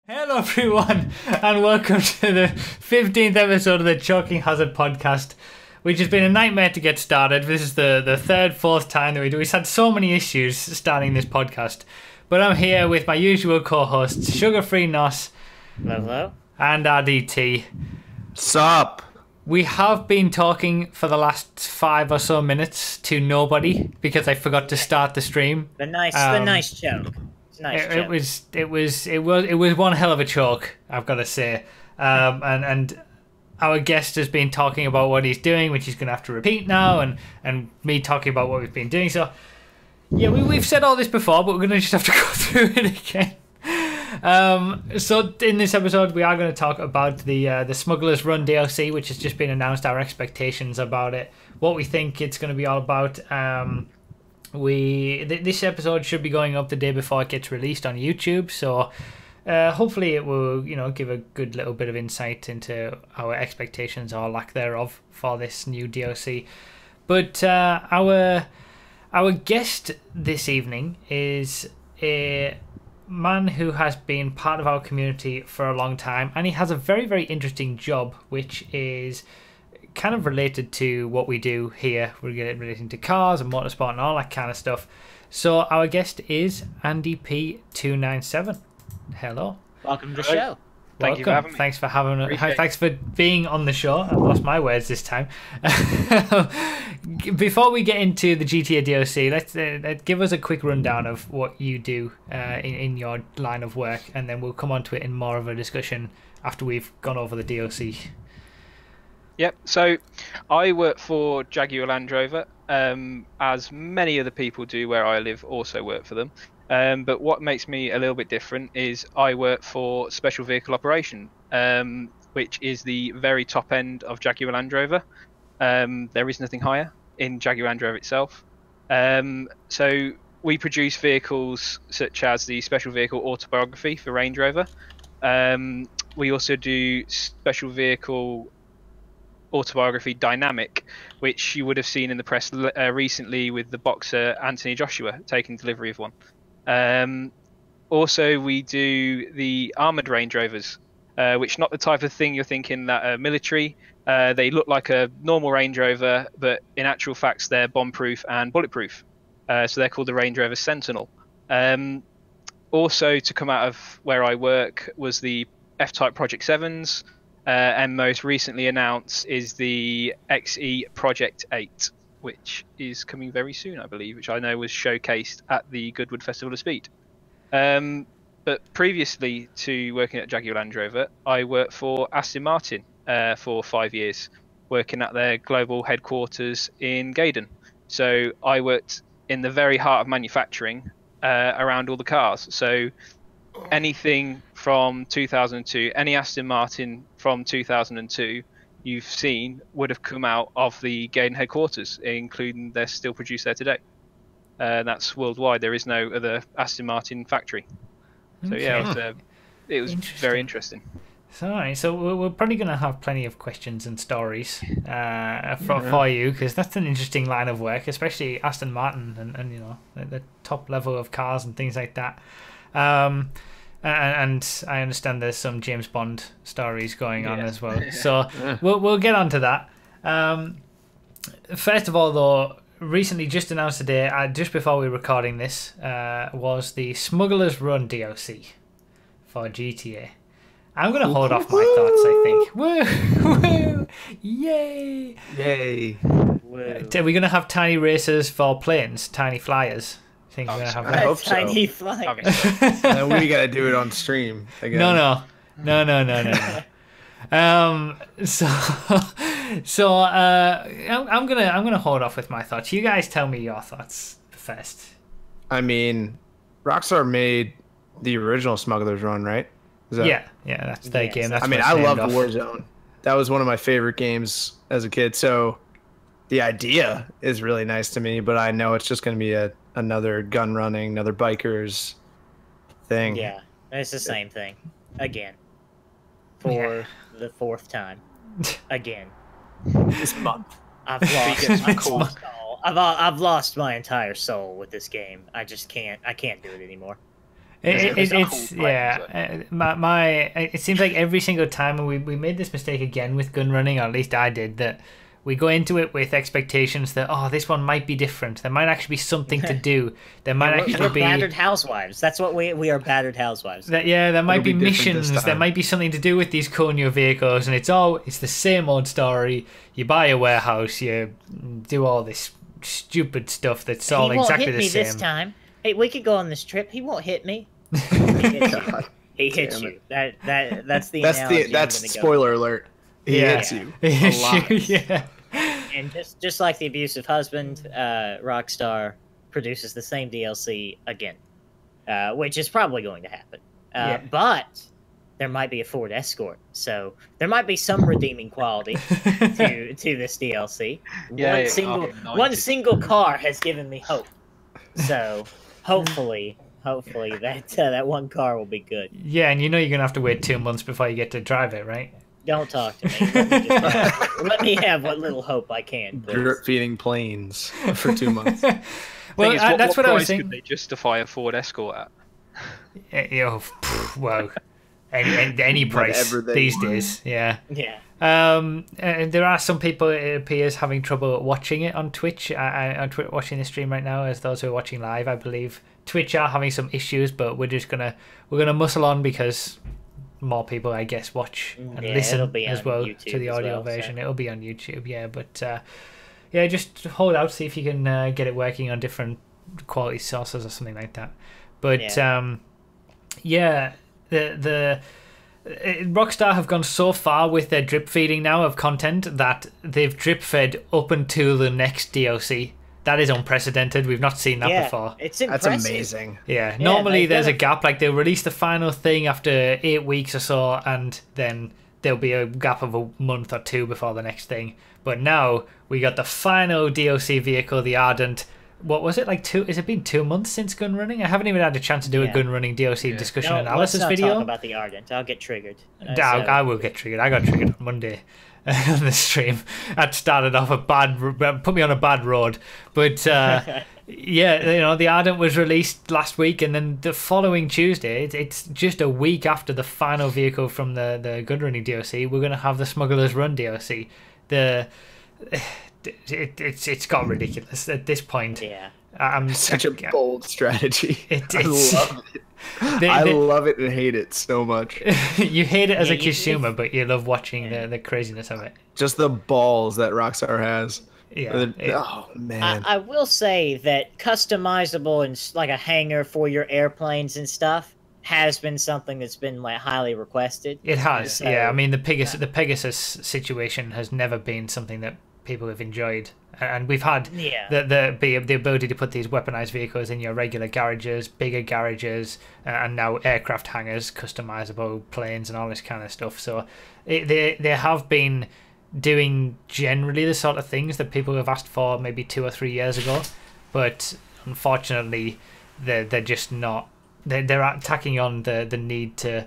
Hello everyone, and welcome to the 15th episode of the Choking Hazard podcast, which has been a nightmare to get started. This is the third, fourth time that we do. We've had so many issues starting this podcast, but I'm here with my usual co-hosts, Sugar-Free Nos. Hello. And RDT. Sup? We have been talking for the last 5 or so minutes to nobody because I forgot to start the stream. The nice joke. It was one hell of a choke, I've got to say. And our guest has been talking about what he's doing, which he's going to have to repeat now, and me talking about what we've been doing. So, yeah, we've said all this before, but we're going to just have to go through it again. So in this episode, we are going to talk about the Smuggler's Run DLC, which has just been announced. Our expectations about it, what we think it's going to be all about. This episode should be going up the day before it gets released on YouTube, so hopefully it will, give a good little bit of insight into our expectations or lack thereof for this new DLC. But our guest this evening is a man who has been part of our community for a long time, and he has a very, very interesting job, which is kind of related to what we do here. We're relating to cars and motorsport and all that kind of stuff. So our guest is andyp297. Hello. Welcome to the show. Thank you for having me. Thanks for having me. Thanks for being on the show. I've lost my words this time. Before we get into the GTA DLC, let's give us a quick rundown of what you do in your line of work, and then we'll come on to it in more of a discussion after we've gone over the DLC. Yep, so I work for Jaguar Land Rover, as many other people do where I live also work for them. But what makes me a little bit different is I work for Special Vehicle Operation, which is the very top end of Jaguar Land Rover. There is nothing higher in Jaguar Land Rover itself. So we produce vehicles such as the Special Vehicle Autobiography for Range Rover. We also do Special Vehicle Autobiography Dynamic, which you would have seen in the press recently with the boxer Anthony Joshua taking delivery of one. Also, we do the armoured Range Rovers, which not the type of thing you're thinking that are military. They look like a normal Range Rover, but in actual facts they're bomb-proof and bulletproof. So they're called the Range Rover Sentinel. Also, to come out of where I work was the F-Type Project 7s. And most recently announced is the XE Project 8, which is coming very soon, I believe, which I know was showcased at the Goodwood Festival of Speed. But previously to working at Jaguar Land Rover, I worked for Aston Martin for 5 years, working at their global headquarters in Gaydon. So I worked in the very heart of manufacturing around all the cars. So anything from 2002, any Aston Martin from 2002 you've seen would have come out of the Gaydon headquarters, including they're still produced there today. That's worldwide. There is no other Aston Martin factory. So yeah, it was very interesting. So we're probably going to have plenty of questions and stories for you, because that's an interesting line of work, especially Aston Martin and the top level of cars and things like that. And I understand there's some James Bond stories going on as well. So we'll get onto that. First of all, though, recently just announced today, just before we were recording this, was the Smuggler's Run DLC for GTA. I'm going to hold off my thoughts, I think. Woo! Woo! Yay! Yay! Are we going to have tiny racers for planes? Tiny flyers? I hope so. Tiny flyers. And then we gotta do it on stream again. No. I'm gonna hold off with my thoughts. You guys tell me your thoughts first. I mean, Rockstar made the original Smuggler's Run, right? Yeah, that's their game. That's I loved Warzone. That was one of my favorite games as a kid. So the idea is really nice to me, but I know it's just gonna be another gun running, another bikers thing. Yeah, it's the same thing. Again. For the fourth time. Again. This month. I've lost my soul. I've lost my entire soul with this game. I can't do it anymore. It's yeah. It seems like every single time, and we made this mistake again with gun running, or at least I did, that we go into it with expectations that this one might be different. There might actually be something to do. There might actually be battered housewives. That's what we are, battered housewives. There might be missions. There might be something to do with these cool new vehicles, and it's the same old story. You buy a warehouse, you do all this stupid stuff that's all exactly the same. He won't hit me this time. Hey, we could go on this trip. He won't hit me. He hits you. That's spoiler alert. He hits you a lot. Yeah. And just like the abusive husband, Rockstar produces the same DLC again, which is probably going to happen. But there might be a Ford Escort, so there might be some redeeming quality to this DLC. One single car has given me hope. So hopefully that one car will be good. Yeah, and you're gonna have to wait 2 months before you get to drive it, right? Don't talk to me. Let me have what little hope I can. Drip feeding planes for 2 months. Well, that's what I was saying. Could they justify a Ford Escort at? Well, any price these days. Yeah. Yeah. There are some people, it appears, having trouble watching it on Twitch. I'm watching the stream right now, as those who are watching live, I believe. Twitch are having some issues, but we're gonna muscle on because more people, I guess, watch and listen as well YouTube to the audio version. So. It'll be on YouTube, but just hold out, see if you can get it working on different quality sources or something like that. But the Rockstar have gone so far with their drip feeding now of content that they've drip fed up until the next DLC. That is unprecedented. We've not seen that before. It's impressive. That's amazing. Yeah, normally there's a gap. Like, they'll release the final thing after 8 weeks or so, and then there'll be a gap of a month or two before the next thing. But now we got the final DLC vehicle, the Ardent. What was it, like 2? Has it been 2 months since gun running? I haven't even had a chance to do a gun running DLC discussion analysis video. Talk about the Ardent. I'll get triggered. I will get triggered. I got triggered on Monday. On the stream, that started off put me on a bad road, but the Ardent was released last week, and then the following Tuesday, it's just a week after the final vehicle from the gun running DLC, we're gonna have the Smuggler's Run DLC. It's got ridiculous at this point. Yeah, such a bold strategy. I love it. I love it and hate it so much. You hate it as a consumer, but you love watching the craziness of it. Just the balls that Rockstar has. Yeah. Oh, man. I will say that customizable and like a hangar for your airplanes and stuff has been something that's been like highly requested. It has, so, yeah. I mean, the Pegasus situation has never been something that people have enjoyed, and we've had the ability to put these weaponized vehicles in your regular garages, bigger garages, and now aircraft hangars, customizable planes, and all this kind of stuff. So they have been doing generally the sort of things that people have asked for maybe 2 or 3 years ago, but unfortunately they're just not. They're tacking on the need to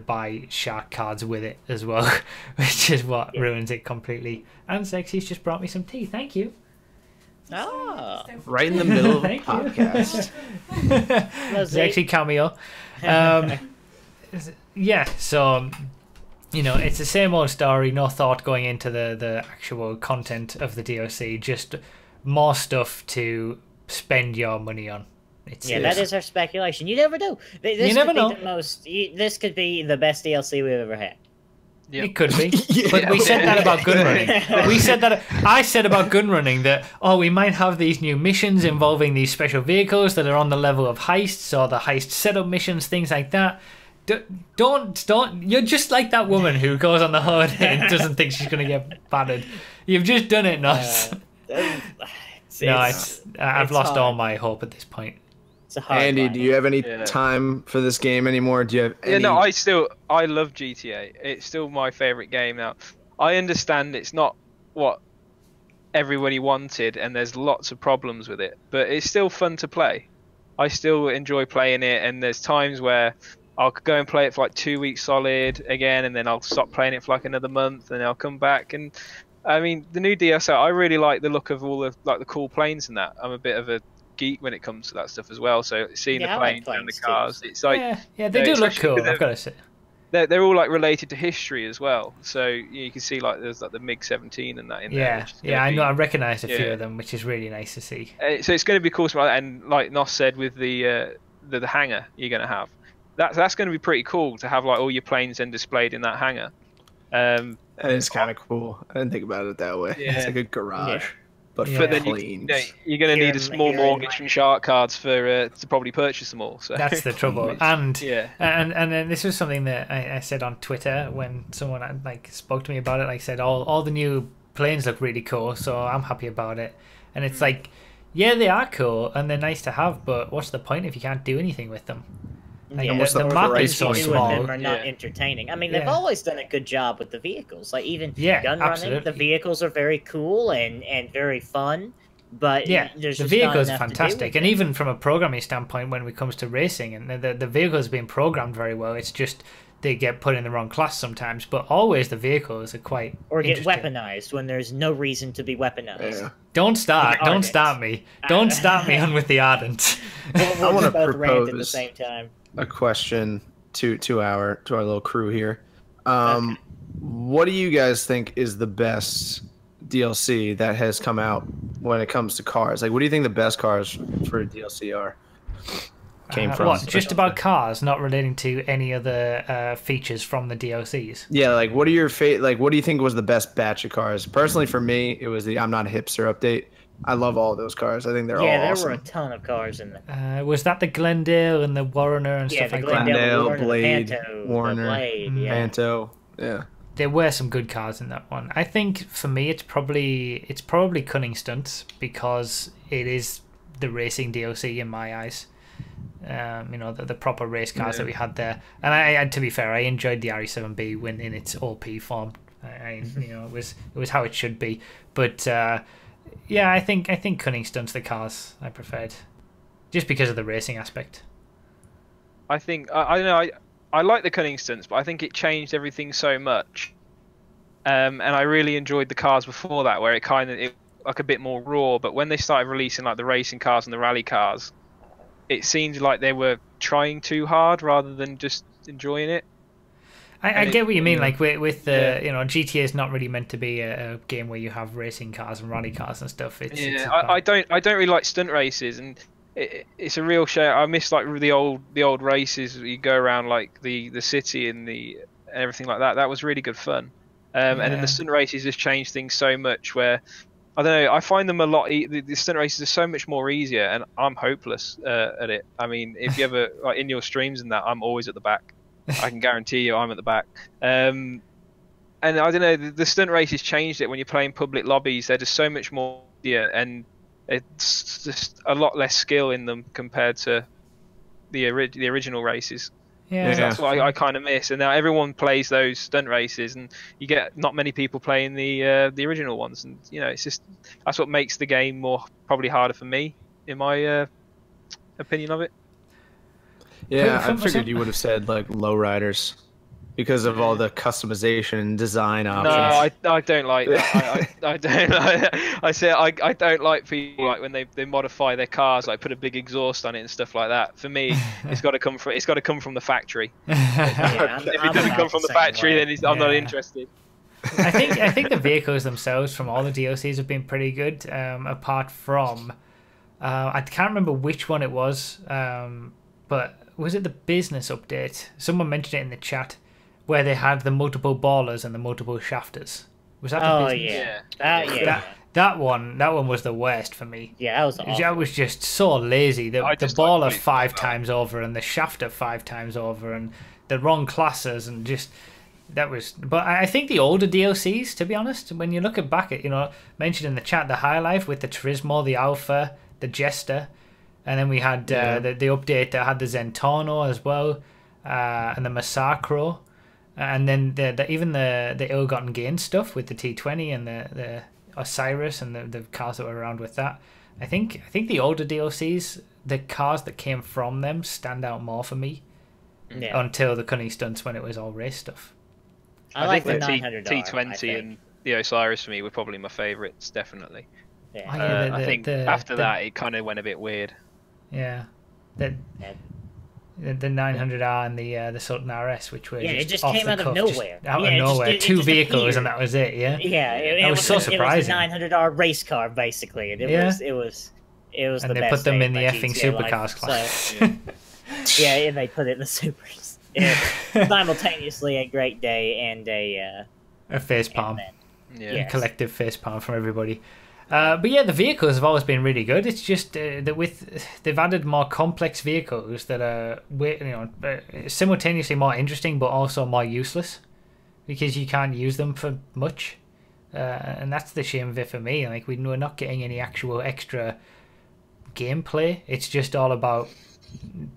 buy shark cards with it as well, which is what ruins it completely. And Sexy's just brought me some tea. Thank you. Oh, right in the middle of the podcast. Sexy cameo. So it's the same old story. No thought going into the actual content of the DLC. Just more stuff to spend your money on. That is our speculation. You never know. You never know. This could be the best DLC we've ever had. Yep. It could be, but we said that about gun running. I said about gun running that we might have these new missions involving these special vehicles that are on the level of heists or the heist setup missions, things like that. Don't. You're just like that woman who goes on the holiday and doesn't think she's going to get battered. You've just done it, Nos. I've lost all my hope at this point. Andy, do you have any time for this game anymore? Do you have any... I love GTA. It's still my favorite game now. I understand it's not what everybody wanted, and there's lots of problems with it, but it's still fun to play. I still enjoy playing it, and there's times where I'll go and play it for like 2 weeks solid again, and then I'll stop playing it for like another month, and I'll come back. And I mean, the new DLC, I really like the look of all the cool planes and that. I'm a bit of a geek when it comes to that stuff as well. So seeing Yeah, the I like planes and the planes cars, too. it's like yeah, they do look especially cool. 'cause I've got to say. they're all like related to history as well. So you can see like there's like the MiG 17 and that in there. Yeah, Which is yeah, I know. I be, recognise a few yeah. of them, which is really nice to see. So it's going to be cool. And like Nos said, with the hangar you're going to have, that's going to be pretty cool to have like all your planes then displayed in that hangar. And it's kind of cool. I didn't think about it that way. Yeah. It's like a garage, but Yeah. for But then planes. you're going to need a Here small in mortgage my- from Shark Cards for to probably purchase them all. So That's the trouble. And yeah. and then this was something that I said on Twitter when someone like spoke to me about it. Like said, all the new planes look really cool, so I'm happy about it. And it's like, yeah, they are cool and they're nice to have, but what's the point if you can't do anything with them? Like, Yeah, what's the the map price is so point? Two of them small. are not Yeah. entertaining. I mean, they've Yeah. always done a good job with the vehicles. Like even Yeah, gun running, absolutely. the vehicles are very cool and very fun. But Yeah, there's the just vehicle not is enough to do fantastic, with and them. even from a programming standpoint, when it comes to racing, and the vehicle has been programmed very well. It's just they get put in the wrong class sometimes, but always the vehicles are quite or get interesting. weaponized when there's no reason to be weaponized. Yeah. Don't start! Like Don't Ardent. start me! Don't start me on with the Ardent. We'll I wanna just both rant at the propose- same time. A question to our little crew here. What do you guys think is the best DLC that has come out when it comes to cars? Like, what do you think the best cars for a DLC are? Came from What? Just about cars, not relating to any other features from the DLCs. Yeah, like what are your like what do you think was the best batch of cars? Personally, for me, it was the I'm Not a Hipster update. I love all those cars. I think they're Yeah, all there awesome. were a ton of cars in there. Was that the Glendale and the Warrener and Yeah, stuff the like Glendale, that? Glendale, Warner, the Blade, Panto, Warner, the Blade, yeah. Manto. Yeah. There were some good cars in that one. I think for me, it's probably Cunning Stunts because it is the racing DLC in my eyes. You know, the proper race cars that we had there, and I to be fair, I enjoyed the RE7B when in its OP form. You know, it was how it should be. But yeah, I think Cunning Stunts the cars I preferred, just because of the racing aspect. I think I don't know. I like the Cunning Stunts, but I think it changed everything so much. And I really enjoyed the cars before that, where it like a bit more raw. But when they started releasing like the racing cars and the rally cars, it seemed like they were trying too hard rather than just enjoying it. I get what you mean. Like with Yeah. you know, GTA is not really meant to be a game where you have racing cars and rally cars and stuff. It's I don't really like stunt races, and it's a real shame. I miss like the old races. You go around like the city and everything like that. That was really good fun. And then the stunt races has changed things so much. Where I don't know. I find them a lot. The stunt races are so much more easier, and I'm hopeless at it. I mean, if you ever like in your streams and that, I'm always at the back. I can guarantee you, I'm at the back. And I don't know. The stunt races changed it when you're playing public lobbies. They're just so much more easier, and it's just a lot less skill in them compared to the original races. Yeah, Yeah. That's what I kind of miss. And now everyone plays those stunt races, and you get not many people playing the original ones. And you know, it's just that's what makes the game probably harder for me, in my opinion of it. Yeah, I From- figured you would have said like lowriders because of all the customization and design options. No, I don't like that. I don't. I don't like people like when they modify their cars, like put a big exhaust on it and stuff like that. For me, it's got to come from the factory. Yeah, If it I'm doesn't about come from the the same factory, way. then I'm not Yeah. interested. I think the vehicles themselves from all the DLCs have been pretty good. Apart from, I can't remember which one it was, but was it the business update? Someone mentioned it in the chat, where they had the multiple ballers and the multiple shafters. Was that the Oh business? yeah, That one was the worst for me. yeah, that was awful. That was just so lazy. The just baller like 5 times over and the shafter 5 times over and the wrong classes and just that was. But I think the older DLCs, to be honest, when you look back at, you know, mentioned in the chat the High Life with the Turismo, the Alpha, the Jester, and then we had the update that had the Zentano as well, and the Massacro, and then even the Ill-Gotten Gain stuff with the T20 and the Osiris and the cars that were around with that. I think the older DLCs, the cars that came from them stand out more for me Yeah. until the Cunning Stunts when it was all race stuff. I like the think 900 T20 and the Osiris for me were probably my favourites, definitely. Yeah. Oh, yeah, I think after that it kind of went a bit weird. Yeah, the 900R and the Sultan RS, which were it just just off came the out of cuff, nowhere. just out of nowhere. It Two just vehicles appeared. and that was it. Yeah. Yeah, That was so surprising. It was a 900R race car basically, and it was And the they best put them day in of the my effing GTA supercars life. class. So, yeah, and they put it in the supers. Yeah, simultaneously a great day and a face palm. Yes. Collective face palm from everybody. But yeah, the vehicles have always been really good. It's just that they've added more complex vehicles that are simultaneously more interesting but also more useless because you can't use them for much. And that's the shame of it for me. Like we're not getting any actual extra gameplay. It's just all about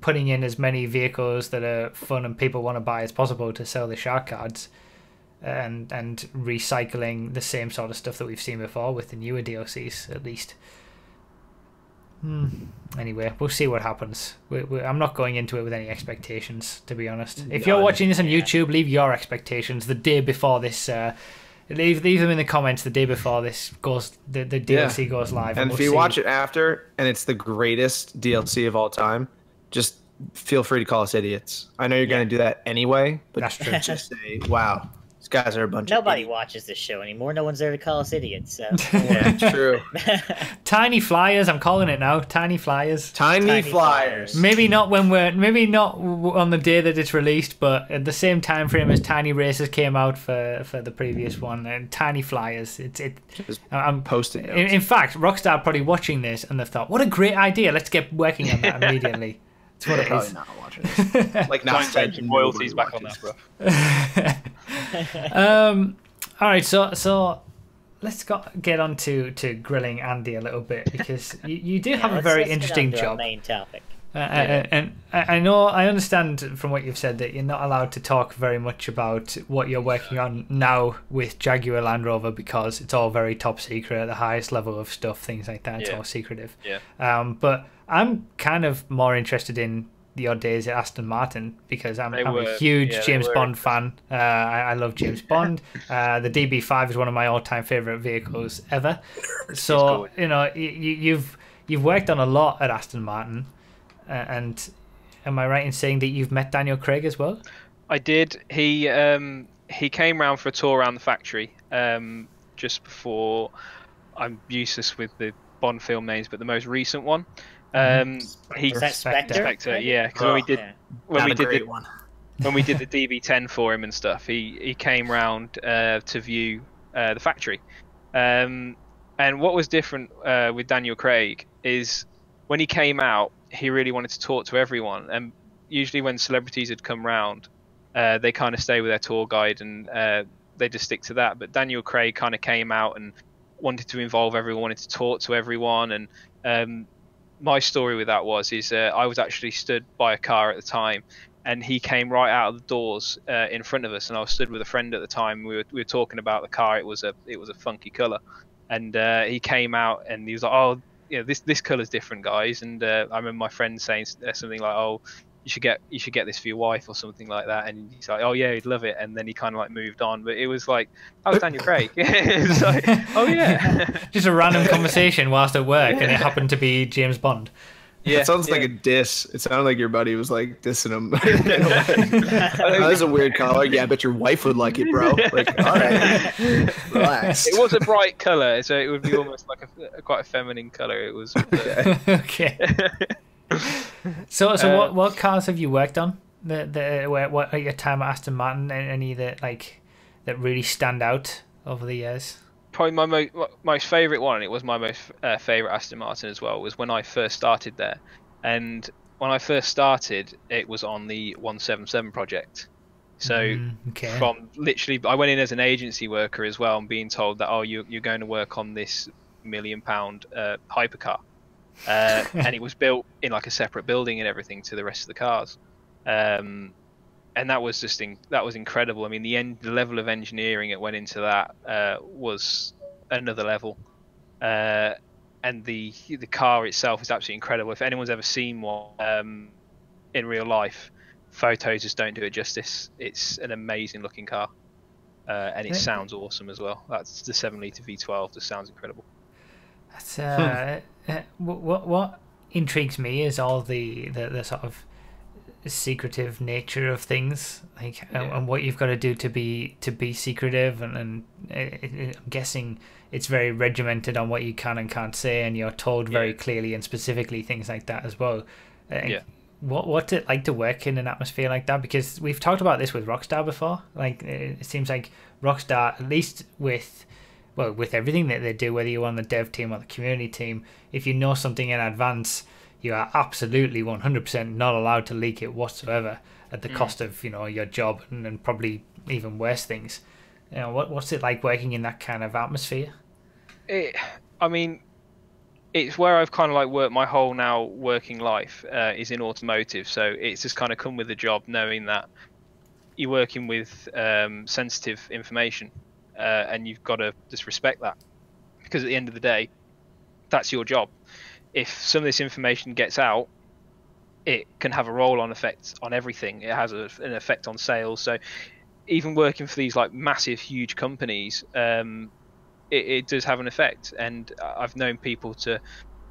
putting in as many vehicles that are fun and people want to buy as possible to sell the shark cards. And recycling the same sort of stuff that we've seen before with the newer DLCs, at least. Anyway, we'll see what happens. I'm not going into it with any expectations, to be honest. If you're watching this on YouTube, leave your expectations the day before this. Leave them in the comments the day before this goes. The DLC goes live. And if you watch it after, and it's the greatest DLC of all time, just feel free to call us idiots. I know you're going to do that anyway, but that's true. Just say, wow. These guys are a bunch Nobody of watches this show anymore. No one's there to call us idiots. So. Yeah, true. Tiny flyers. I'm calling it now. Tiny flyers. Tiny flyers. Maybe not on the day that it's released, but at the same time frame as Tiny Races came out for the previous one. And Tiny flyers. I'm posting. In fact, Rockstar are probably watching this and they've thought, "What a great idea! Let's get working on that immediately." That's what it is. Not watching this. Like not spending royalties back on that, bro. All right, so let's get on to grilling Andy a little bit because you do have a very interesting job. Main topic. And I understand from what you've said that you're not allowed to talk very much about what you're working on now with Jaguar Land Rover because it's all very top secret at the highest level of stuff, things like that. It's all secretive. Yeah. But I'm kind of more interested in the odd days at Aston Martin because I'm a huge James Bond fan. I love James Bond. The DB5 is one of my all-time favorite vehicles ever. So you've worked on a lot at Aston Martin. And am I right in saying that you've met Daniel Craig as well? I did. He came round for a tour around the factory just before. I'm useless with the Bond film names, but the most recent one. Spectre, yeah. Because when we did the DB10 for him and stuff, he came round to view the factory. And what was different with Daniel Craig is when he came out, he really wanted to talk to everyone. And usually when celebrities had come round, they kind of stay with their tour guide and they just stick to that. But Daniel Craig kind of came out and wanted to involve everyone, wanted to talk to everyone. And my story with that is I was actually stood by a car at the time, and he came right out of the doors in front of us, and I was stood with a friend at the time. We were talking about the car. It was a funky color, and he came out and he was like, "Oh, this color's different, guys." And I remember my friend saying something like, "Oh, you should get this for your wife," or something like that. And he's like, "Oh yeah, he'd love it." And then he kind of like moved on. But it was like, "Oh, it's Daniel Craig." It was like, "Oh yeah." Just a random conversation whilst at work, and it happened to be James Bond. Yeah, it sounds like a diss. It sounded like your buddy was like dissing him. Oh, that's a weird color. Yeah, I bet your wife would like it, bro. Like, all right, relax. It was a bright color, so it would be almost like quite a feminine color. It was. Okay. So what cars have you worked on? What at your time at Aston Martin? Any that really stand out over the years? Probably my most favourite one, and it was my most favourite Aston Martin as well, was when I first started there. And when I first started, it was on the 177 project. So from literally, I went in as an agency worker as well, and being told that, "Oh, you're going to work on this £1 million hypercar," and it was built in like a separate building and everything to the rest of the cars. And that was incredible. I mean, the level of engineering that went into that was another level. And the car itself is absolutely incredible. If anyone's ever seen one in real life, photos just don't do it justice. It's an amazing looking car, and it sounds awesome as well. That's the 7-litre V12. Just sounds incredible. That's what intrigues me is all the sort of secretive nature of things, like and what you've got to do to be secretive, and I'm guessing it's very regimented on what you can and can't say, and you're told very clearly and specifically things like that as well. What's it like to work in an atmosphere like that? Because we've talked about this with Rockstar before. Like, it seems like Rockstar, at least with everything that they do, whether you're on the dev team or the community team, if you know something in advance, you are absolutely 100% not allowed to leak it whatsoever, at the cost of, you know, your job and probably even worse things. You know, what's it like working in that kind of atmosphere? I mean, it's where I've kind of like worked my whole now working life, is in automotive. So it's just kind of come with the job, knowing that you're working with sensitive information, and you've got to just respect that, because at the end of the day, that's your job. If some of this information gets out, it can have a roll-on effect on everything. It has an effect on sales. So even working for these like massive, huge companies, it does have an effect. And I've known people to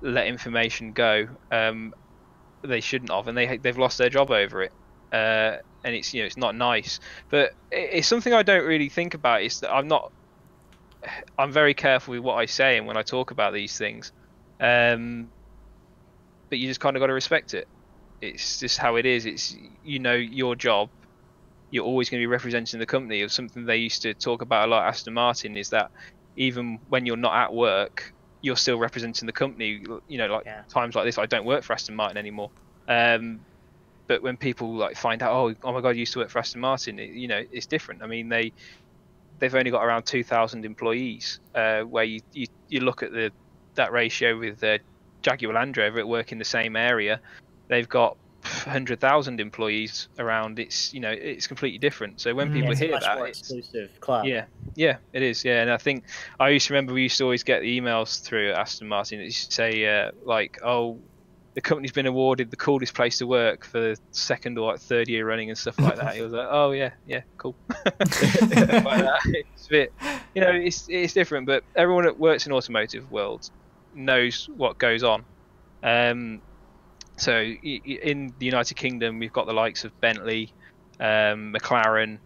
let information go they shouldn't have, and they've lost their job over it. And it's, you know, it's not nice. But it's something I don't really think about. Is that I'm very careful with what I say and when I talk about these things. But you just kind of got to respect it. It's just how it is. It's, you know, your job. You're always going to be representing the company. Of something they used to talk about a lot, Aston Martin, is that even when you're not at work, you're still representing the company. You know, like times like this, I don't work for Aston Martin anymore. But when people like find out, oh my God, you used to work for Aston Martin, you know, it's different. I mean, they've only got around 2,000 employees. Where you look at that ratio with Jaguar Land Rover at work in the same area, they've got 100,000 employees around. It's, you know, it's completely different. So when people hear that, more exclusive club. Yeah, it is. Yeah, and I think I used to remember we used to always get the emails through Aston Martin that used to say like, oh, the company's been awarded the coolest place to work for the second or third year running and stuff like that. It was like, oh yeah, cool. Like that. It's a bit, you know, it's different, but everyone that works in automotive world knows what goes on. So in the United Kingdom, we've got the likes of Bentley, McLaren,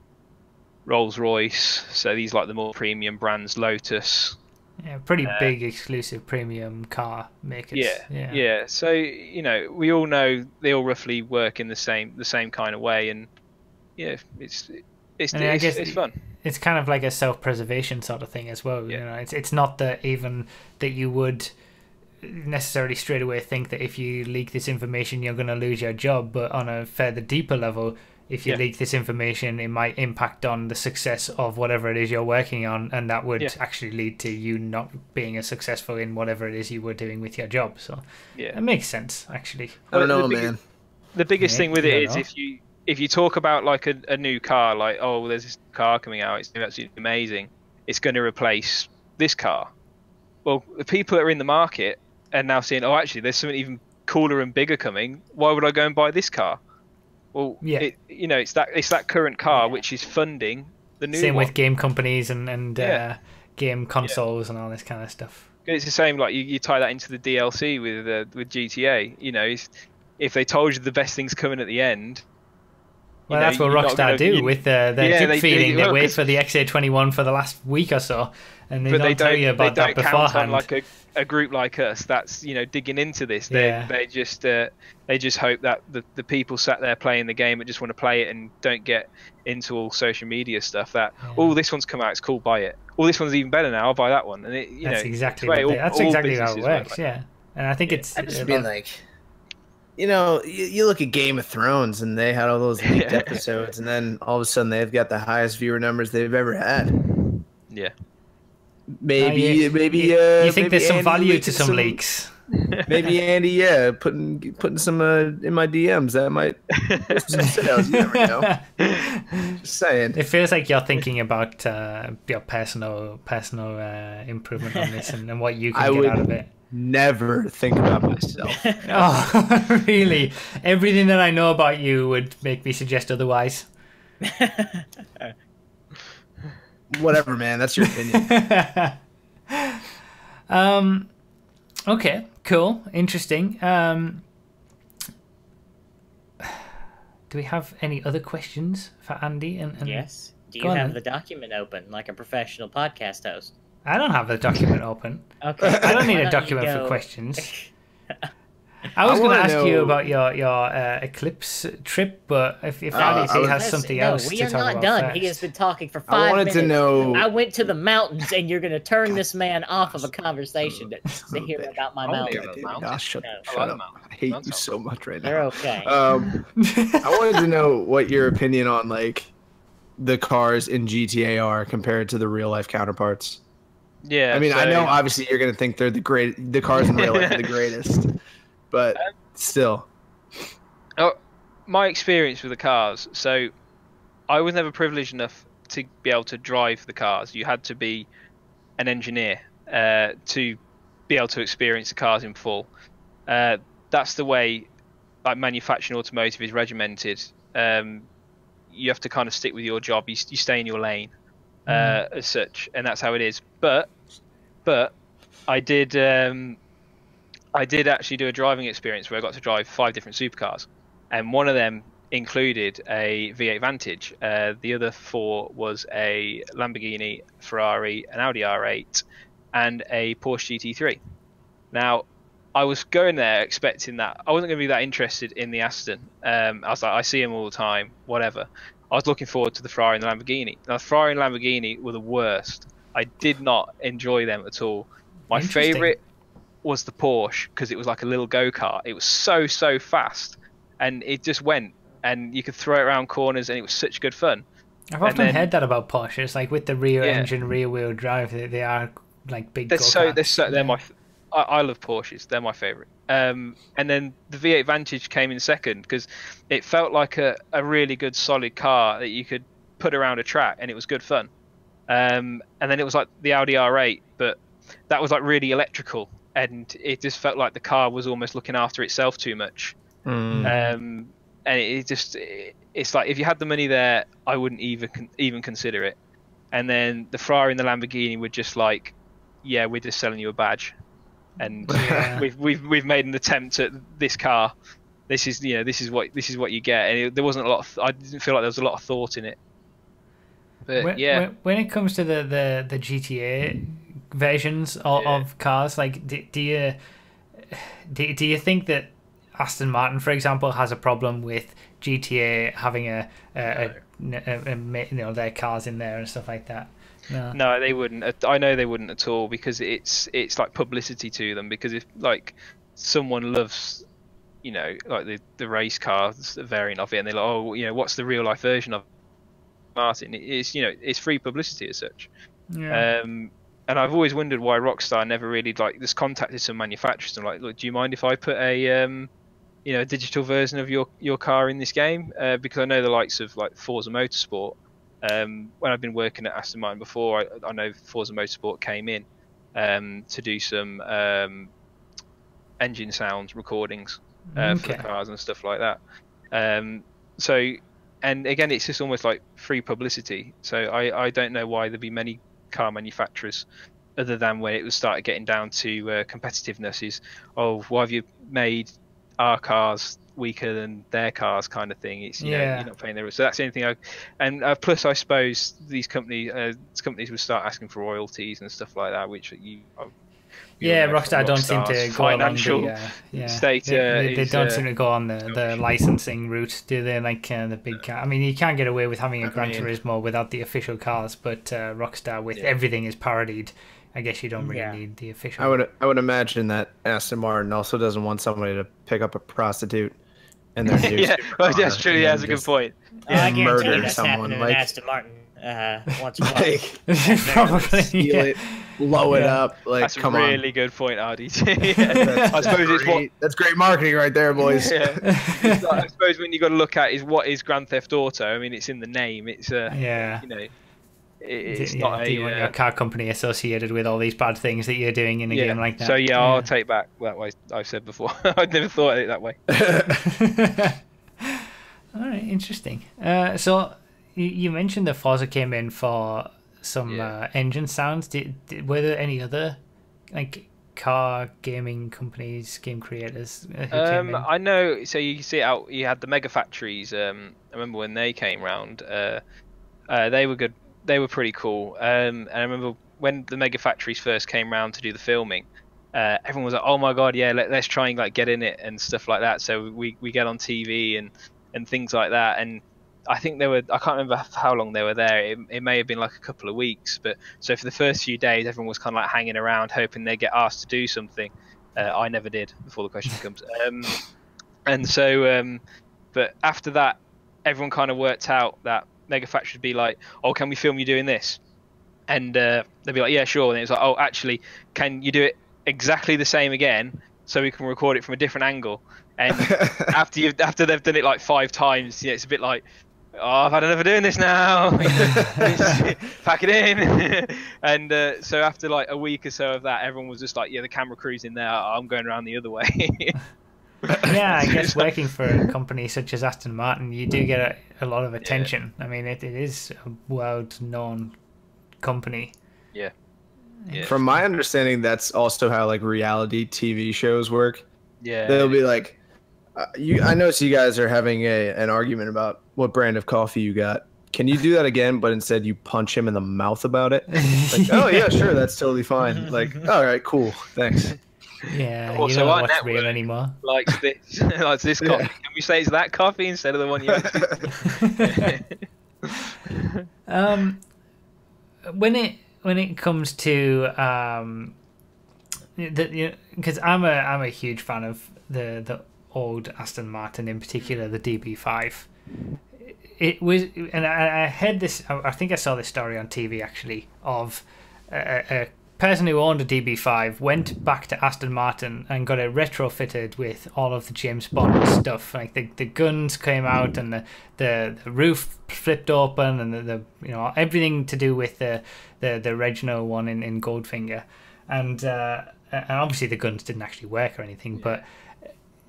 Rolls-Royce. So these like the more premium brands, Lotus. Yeah, pretty big exclusive premium car makers. Yeah. So, you know, we all know they all roughly work in the same kind of way, and yeah, it's fun. It's kind of like a self-preservation sort of thing as well. You know, it's not that even that you would necessarily straight away think that if you leak this information you're going to lose your job, but on a further deeper level, if you leak this information, it might impact on the success of whatever it is you're working on, and that would actually lead to you not being as successful in whatever it is you were doing with your job. So it makes sense, actually. I don't know, man. The biggest thing with it is if you talk about like a new car, like, oh, there's this car coming out, it's absolutely amazing, it's going to replace this car. Well, the people that are in the market are now saying, oh, actually, there's something even cooler and bigger coming. Why would I go and buy this car? Well, it's that current car which is funding the new same one. With game companies and game consoles and all this kind of stuff. It's the same, like you tie that into the DLC with GTA. You know, if they told you the best thing's coming at the end. Well, that's what Rockstar do with their drip feeding. They wait for the XA21 for the last week or so, and they don't tell you about that beforehand. Count on like a group like us that's, you know, digging into this. They just hope that the people sat there playing the game that just want to play it and don't get into all social media stuff. That this one's come out, it's cool, buy it. This one's even better now, I'll buy that one. And that's exactly how it works. Yeah, and I think it's. I've just been like. You know, you look at Game of Thrones, and they had all those leaked episodes, and then all of a sudden they've got the highest viewer numbers they've ever had. Yeah. Maybe you think there's some value to some leaks? Maybe Andy, putting some in my DMs, that might some sales. You never know. Just saying. It feels like you're thinking about your personal improvement on this and what you can get out of it. Never think about myself. Oh, really? Everything that I know about you would make me suggest otherwise. Whatever, man. That's your opinion. Okay, cool, interesting. Do we have any other questions for Andy? And Yes. Do Go you on, have then. the document open like a professional podcast host? I don't have the document open. Okay. I don't need why a you document for go- questions. I was I going to wanna ask you know- about your Eclipse trip, but if That Andy is- has listen, something no, else we to are talk not about done. first. He has been talking for 5 I wanted minutes. to know. I went to the mountains, and you're going to turn this man off of a conversation to hear about my I wanna mountain. hear God, dude, mountain. no, shut No. I shut like up. mountain. I hate Mountain you sounds so much right now. They're okay. I wanted to know what your opinion on like the cars in GTA are compared to the real life counterparts. Yeah. I mean, I so- know obviously you're gonna think they're the cars in real life are the greatest, but still. Oh, my experience with the cars. So, I was never privileged enough to be able to drive the cars. You had to be an engineer to be able to experience the cars in full. That's the way, like manufacturing automotive is regimented. You have to kind of stick with your job. You stay in your lane, as such, and that's how it is. But I did actually do a driving experience where I got to drive 5 different supercars, and one of them included a V8 Vantage. The other 4 was a Lamborghini, Ferrari, an Audi R8, and a Porsche GT3. Now, I was going there expecting that I wasn't going to be that interested in the Aston. I was like, I see them all the time, whatever. I was looking forward to the Ferrari and the Lamborghini. Now, the Ferrari and Lamborghini were the worst. I did not enjoy them at all. My Interesting. favourite was the Porsche because it was like a little go-kart. It was so fast, and it just went, and you could throw it around corners, and it was such good fun. I've often heard that about Porsches, like with the rear Yeah. engine, rear wheel drive, they are like big They're go-karts. they're my. I love Porsches. They're my favourite. And then the V8 Vantage came in second because it felt like a really good solid car that you could put around a track, and it was good fun. And then it was like the Audi R8, but that was like really electrical, and it just felt like the car was almost looking after itself too much. And it's like if you had the money there, I wouldn't even consider it. And then the Ferrari and the Lamborghini were just like, yeah, we're just selling you a badge, and Yeah. we've made an attempt at this car. This is what you get, and there wasn't a lot. I didn't feel like there was a lot of thought in it. But when it comes to the GTA versions of cars, like do you think that Aston Martin, for example, has a problem with GTA having their cars in there and stuff like that? No, they wouldn't. I know they wouldn't at all because it's like publicity to them. Because if like someone loves, like the race cars, the variant of it, and they're like, oh, what's the real life version of Martin? It's free publicity as such. Yeah. And I've always wondered why Rockstar never really just contacted some manufacturers and like, look, do you mind if I put a digital version of your car in this game? Because I know the likes of like Forza Motorsport. When I've been working at Aston Martin before, I know Forza Motorsport came in to do some engine sound recordings for the cars and stuff like that. And again, it's just almost like free publicity. So I don't know why there'd be many car manufacturers other than when it was started getting down to competitiveness is, oh, why have you made our cars weaker than their cars kind of thing. It's you're not paying their, so that's the only thing. Plus I suppose these companies would start asking for royalties and stuff like that, which Rockstar don't seem to go along the state. They don't seem to go on the licensing route, do they? Like the big car. I mean, you can't get away with having a Gran Turismo without the official cars, but Rockstar with everything is parodied. I guess you don't really need the official. I would imagine that Aston Martin also doesn't want somebody to pick up a prostitute and their new that's true. Yeah, that's a good point. I guarantee murder that's someone happening like in Aston Martin once or twice. Probably steal it, blow it up. Like, that's come a on. really good point, Ardy. I suppose that's great marketing right there, boys. I suppose when you got to look at is what is Grand Theft Auto. I mean, it's in the name. It's it's not do you want your car company associated with all these bad things that you're doing in a game like that? So I'll take back that way I've said before. I'd never thought of it that way. All right, interesting. So you mentioned that Forza came in for some engine sounds. Were there any other car gaming companies, game creators? I know. So you see it out. You had the Mega Factories. I remember when they came round. They were good. They were pretty cool. And I remember when the Mega Factories first came round to do the filming. Everyone was like, "Oh my god, yeah, let's try and like get in it and stuff like that." So we get on TV and things like that. And I think I can't remember how long they were there. It may have been like a couple of weeks, but so for the first few days, everyone was kind of like hanging around, hoping they get asked to do something. I never did before the question comes. And so, but after that, everyone kind of worked out that Mega Factory would be like, "Oh, can we film you doing this?" And they'd be like, "Yeah, sure." And it's like, "Oh, actually, can you do it exactly the same again so we can record it from a different angle?" And after they've done it like 5 times, it's a bit like, "Oh, I've had enough of doing this now. Pack it in." And so after like a week or so of that, everyone was just like, "Yeah, the camera crew's in there. I'm going around the other way." Yeah, I guess working for a company such as Aston Martin, you do get a lot of attention. I mean, it is a world-known company. Yeah. From my understanding, that's also how like reality TV shows work. Yeah. They'll be like, I notice you guys are having an argument about what brand of coffee you got. Can you do that again, but instead you punch him in the mouth about it? Like, oh yeah, sure, that's totally fine. Like, all right, cool, thanks. Yeah, Also, you don't our watch network real anymore. Likes this, likes this coffee. Can we say it's that coffee instead of the one you actually? When it comes to because I'm a huge fan of the old Aston Martin, in particular the DB5. It was, and I heard this. I think I saw this story on TV actually of a person who owned a DB5 went back to Aston Martin and got it retrofitted with all of the James Bond stuff. Like the guns came out and the roof flipped open and the everything to do with the original one in Goldfinger, and obviously the guns didn't actually work or anything, but.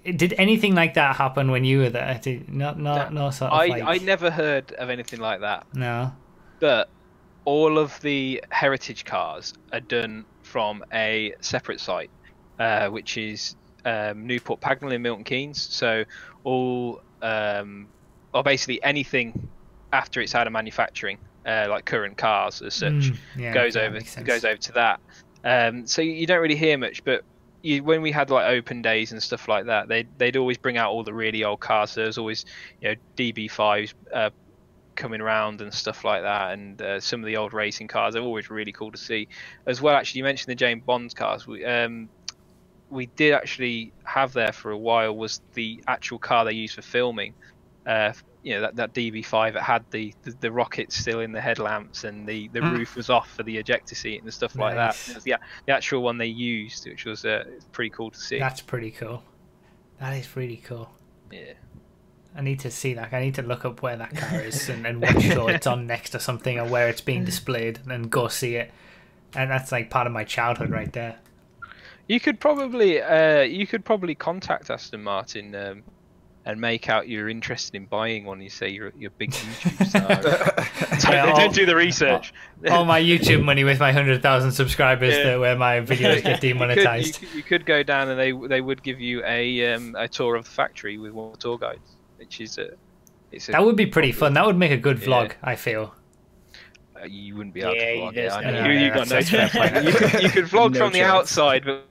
Did anything like that happen when you were there? No sort of I never heard of anything like that. No. But all of the heritage cars are done from a separate site, which is Newport Pagnell in Milton Keynes. So all, or basically anything after it's out of manufacturing, like current cars as such, goes over to that. So you don't really hear much, but. When we had like open days and stuff like that, they'd always bring out all the really old cars. So there's always DB5s coming around and stuff like that, and some of the old racing cars are always really cool to see. As well, actually, you mentioned the James Bond cars. We did actually have there for a while was the actual car they used for filming. That DB5, it had the rockets still in the headlamps and the roof was off for the ejector seat and stuff like that. It was the actual one they used, which was pretty cool to see. That's pretty cool. That is really cool. Yeah. I need to see that. I need to look up where that car is and what show it's on next or something, or where it's being displayed, and go see it. And that's like part of my childhood right there. You could probably contact Aston Martin and make out you're interested in buying one. You say you're a big YouTube star. Don't do the research. All my YouTube money with my 100,000 subscribers, where my videos get demonetized. You could go down and they would give you a tour of the factory with one of the tour guides, which is that would be pretty fun. That would make a good vlog, I feel. You wouldn't be able to vlog it. I know. You got no chance. You could vlog from the outside, but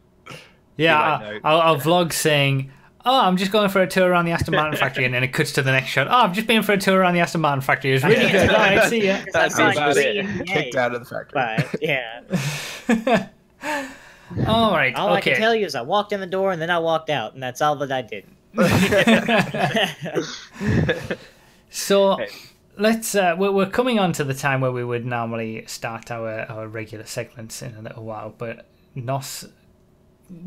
I'll vlog saying, "Oh, I'm just going for a tour around the Aston Martin factory," and then it cuts to the next shot. "Oh, I've just been for a tour around the Aston Martin factory. It was really good. All right, see ya." That's about it. Kicked out of the factory. But, yeah. All right. All I can tell you is I walked in the door and then I walked out, and that's all that I did. So let's. We're coming on to the time where we would normally start our regular segments in a little while, but Nos.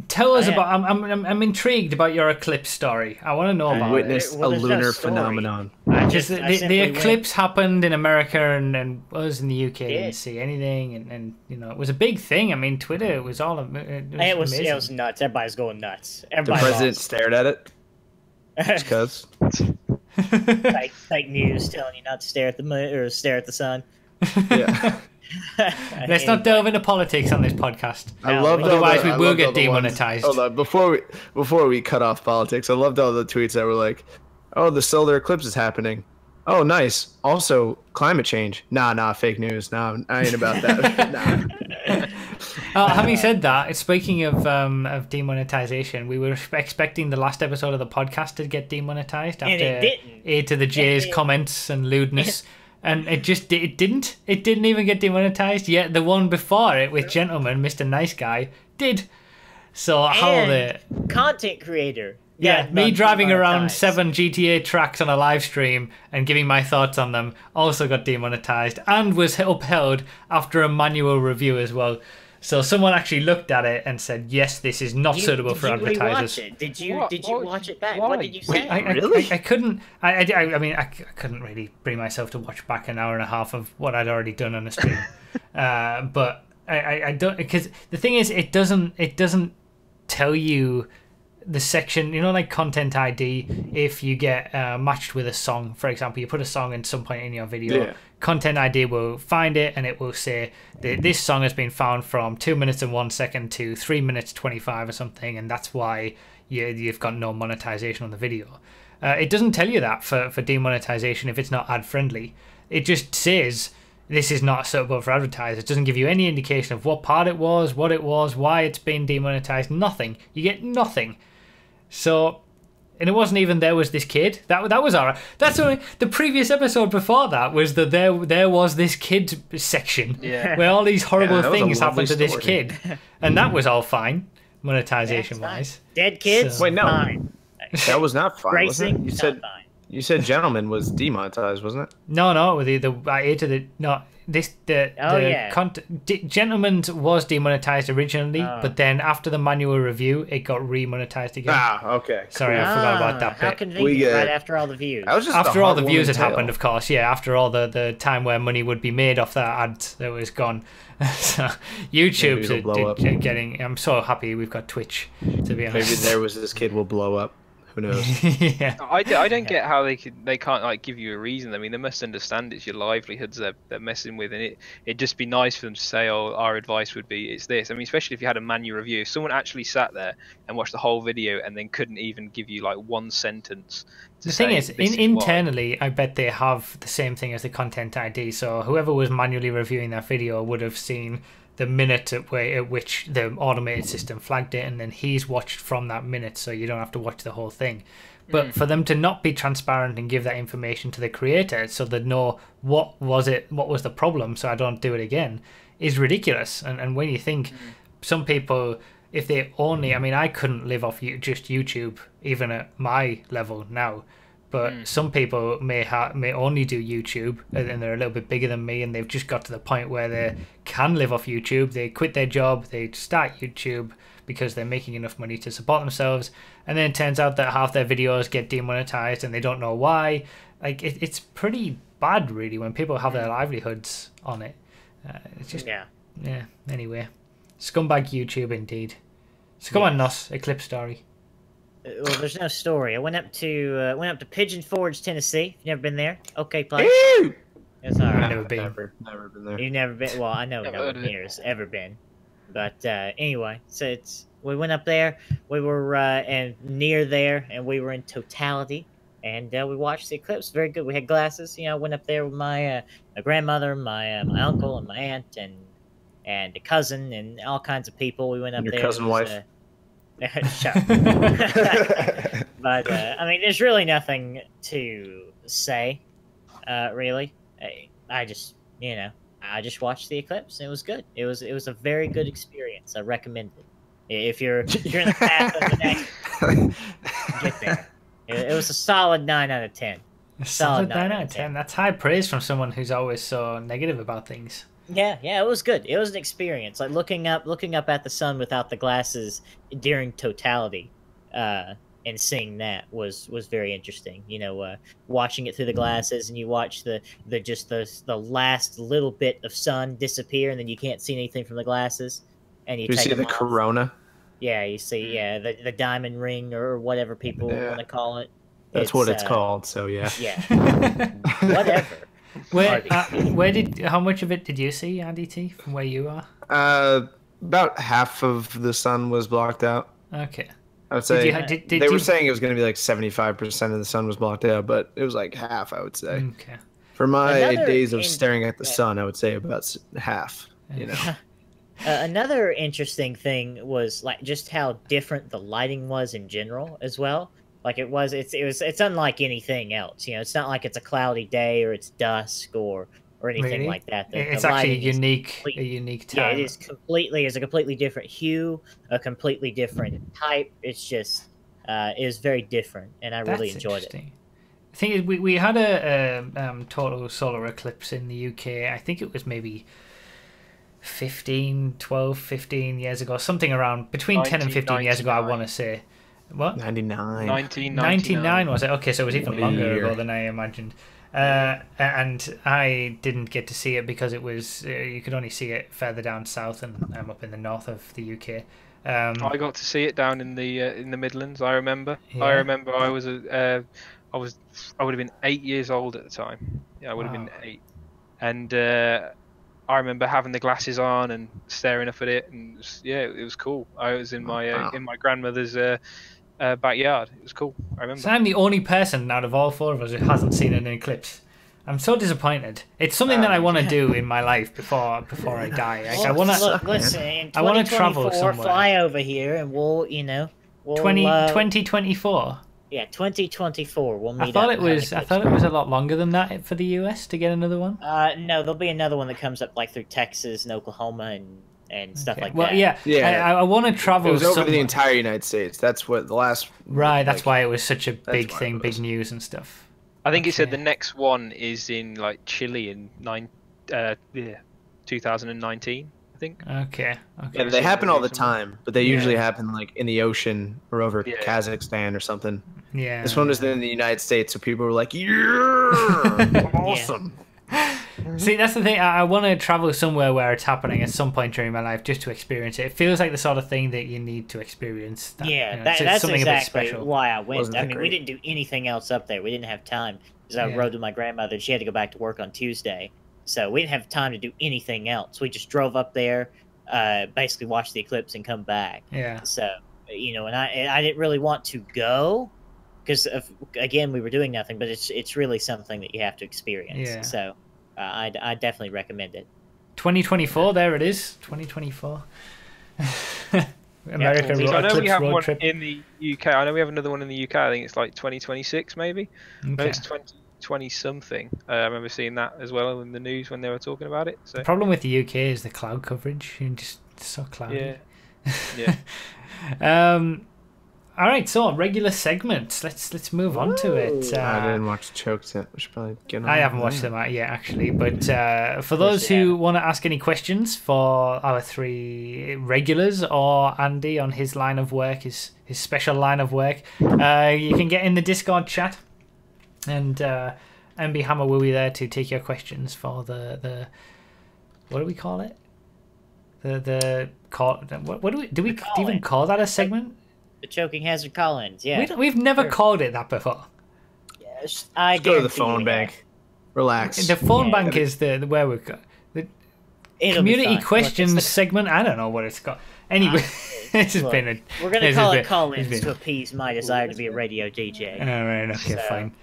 Tell us about. I'm intrigued about your eclipse story. I want to know about it. Witnessed a lunar phenomenon. The eclipse happened in America, and us in the UK didn't see anything, and it was a big thing. I mean, Twitter was all. It was nuts. Everybody's going nuts. The president stared at it. Just cause. Fake news telling you not to stare at the moon or stare at the sun. Yeah. Let's not delve into politics on this podcast. I loved all Otherwise, the, we I will loved get all the ones- demonetized. Hold on, before we cut off politics, I loved all the tweets that were like, "Oh, the solar eclipse is happening. Oh, nice. Also, climate change. Nah, fake news. Nah, I ain't about that. Nah." Having said that, speaking of demonetization, we were expecting the last episode of the podcast to get demonetized And after it didn't. A to the J's comments and lewdness. And it didn't. It didn't even get demonetized. Yet the one before it with Gentleman, Mr. Nice Guy, did. So how the content creator. yeah, got me driving around demonetized. 7 GTA tracks on a live stream and giving my thoughts on them also got demonetized and was upheld after a manual review as well. So someone actually looked at it and said, yes, this is not suitable for advertisers. Did you watch it back? Why? What did you say? I couldn't. I mean, I couldn't really bring myself to watch back an hour and a half of what I'd already done on the stream. But I don't, because the thing is, it doesn't tell you the section, like content ID. If you get matched with a song, for example, you put a song in some point in your video. Yeah. Content ID will find it and it will say that this song has been found from 2 minutes and 1 second to 3 minutes 25 or something, and that's why you've got no monetization on the video. It doesn't tell you that for demonetization if it's not ad friendly. It just says this is not suitable for advertisers. It doesn't give you any indication of what part it was, what it was, why it's been demonetized. Nothing. You get nothing. So. And it wasn't even there was this kid. That was alright. That's only the previous episode before that was that there was this kid section where all these horrible that was a things happened to lovely this story. kid, and that was all fine, monetization wise. Dead kids. So- Wait, no. Fine. That was not fine. Racing. Wasn't it? Not fine. You said Gentleman was demonetized, wasn't it? No, the Gentleman's was demonetized originally, but then after the manual review, it got remonetized again. Okay. Sorry, I forgot about that How bit. convenient! Right after all the views. That was just After a all the views heartwarming had happened, tale. of course, after all the time where money would be made off that ad that was gone. So YouTube's Maybe it'll blow up. getting. I'm so happy we've got Twitch, to be Maybe honest. there was this kid will blow up. Who knows? Yeah. I don't get how they can't like give you a reason. I mean, they must understand it's your livelihoods they're messing with, and it'd just be nice for them to say, "Oh, our advice would be it's this." I mean, especially if you had a manual review. If someone actually sat there and watched the whole video and then couldn't even give you like one sentence. The thing is, internally, I bet they have the same thing as the content ID. So whoever was manually reviewing that video would have seen the minute at which the automated system flagged it, and then he's watched from that minute, so you don't have to watch the whole thing. But for them to not be transparent and give that information to the creator so they know what was the problem, so I don't do it again, is ridiculous. And when you think some people, if they only, I mean, I couldn't live off just YouTube even at my level now. But some people may only do YouTube, and they're a little bit bigger than me, and they've just got to the point where they can live off YouTube. They quit their job, they start YouTube because they're making enough money to support themselves, and then it turns out that half their videos get demonetized, and they don't know why. Like it's pretty bad, really, when people have their livelihoods on it. It's just Anyway, scumbag YouTube indeed. So come on, Nos Eclipse Story. Well, there's no story. I went up to Pigeon Forge, Tennessee. You've never been there? Okay, place. It's all right. Never been. Never been there. You've never been. Well, I know Never no heard one of it. here has ever been. But anyway, so we went up there. We were and near there, and we were in totality, and we watched the eclipse. Very good. We had glasses. Went up there with my grandmother, my uncle, and my aunt, and a cousin, and all kinds of people. We went up Your there. cousin wife. Shut up. But I mean, there's really nothing to say, really. I just watched the eclipse. And it was good. It was a very good experience. I recommend it. If you're in the path of the next, get there. It was a solid 9 out of 10. A solid 9 out of 10. That's high praise from someone who's always so negative about things. Yeah, it was good. It was an experience. Like looking up at the sun without the glasses during totality, and seeing that was very interesting. Watching it through the glasses, and you watch the last little bit of sun disappear, and then you can't see anything from the glasses, and you Do you take see the them off. corona? Yeah, you see, the diamond ring or whatever people want to call it. That's what it's called. So yeah. Yeah, whatever. How much of it did you see, Andy T, from where you are? About half of the sun was blocked out. Okay. I would say Did they were saying it was going to be like 75% of the sun was blocked out, but it was like half, I would say. Okay. For my days of staring at the sun, I would say about half, you know. Another interesting thing was like just how different the lighting was in general as well. Like it's unlike anything else. You know, it's not like it's a cloudy day or it's dusk or anything Really? like that. It's actually a unique time. Yeah, it is completely. It's a completely different hue, a completely different type. It's just is very different, and I really enjoyed it. The thing is, we had a total solar eclipse in the UK. I think it was maybe 15 years ago, something around between 10 and 15 years ago, I want to say. What? 1999 was it? Okay, so it was even longer ago than I imagined. And I didn't get to see it because it was you could only see it further down south, and I'm up in the north of the UK. I got to see it down in the Midlands. I remember. Yeah. I remember I would have been 8 years old at the time. Yeah, I would have been 8, and I remember having the glasses on and staring up at it, and it was cool. I was in my grandmother's backyard. It was cool. I remember. So I'm the only person out of all four of us who hasn't seen an eclipse. I'm so disappointed. It's something that I want to do in my life before I die. Like, I want to. Listen, I want to travel somewhere. Fly over here, and we'll 2024. Yeah, 2024. We'll meet. I thought it was a lot longer than that for the US to get another one. No, there'll be another one that comes up like through Texas and Oklahoma and stuff like that. Well, yeah. I want to travel. It was over the entire United States. That's what the last. Right, that's why it was such a big thing, big news and stuff. I think it said the next one is in like Chile in 2019. I think. Okay. Yeah, they happen all the time, but they usually happen like in the ocean or over Kazakhstan or something. Yeah. This one was in the United States, so people were like, "Yeah, awesome." See, that's the thing. I want to travel somewhere where it's happening at some point during my life just to experience it. It feels like the sort of thing that you need to experience. That's something exactly a bit special. why I went. I mean, we didn't do anything else up there. We didn't have time because I rode with my grandmother. She had to go back to work on Tuesday, so we didn't have time to do anything else. We just drove up there, basically watched the eclipse and come back. Yeah. So and I didn't really want to go because again we were doing nothing, but it's really something that you have to experience. Yeah. So. I definitely recommend it. 2024, there it is. 2024. America I know we have road one trip. in the UK. I know we have another one in the UK. I think it's like 2026, maybe. Okay. No, it's 2020 something. I remember seeing that as well in the news when they were talking about it. So. The problem with the UK is the cloud coverage. It's so cloudy. Yeah. All right, so regular segments. Let's move on to it. I didn't watch Choked yet. We should probably get on. I haven't watched them yet, actually. But for those who want to ask any questions for our three regulars or Andy on his line of work, his special line of work, you can get in the Discord chat, and MB Hammer will be there to take your questions for the what do we call it? What do we even call that a segment? The Choking Hazard call-ins, yeah. We've never called it that before. Yes, Just go to the phone bank. Relax. The phone bank is the where we've got the community questions segment. I don't know what it's called. Anyway, it's just been a. We're gonna call it call-ins to appease my desire to be a radio DJ. All right, okay, fine.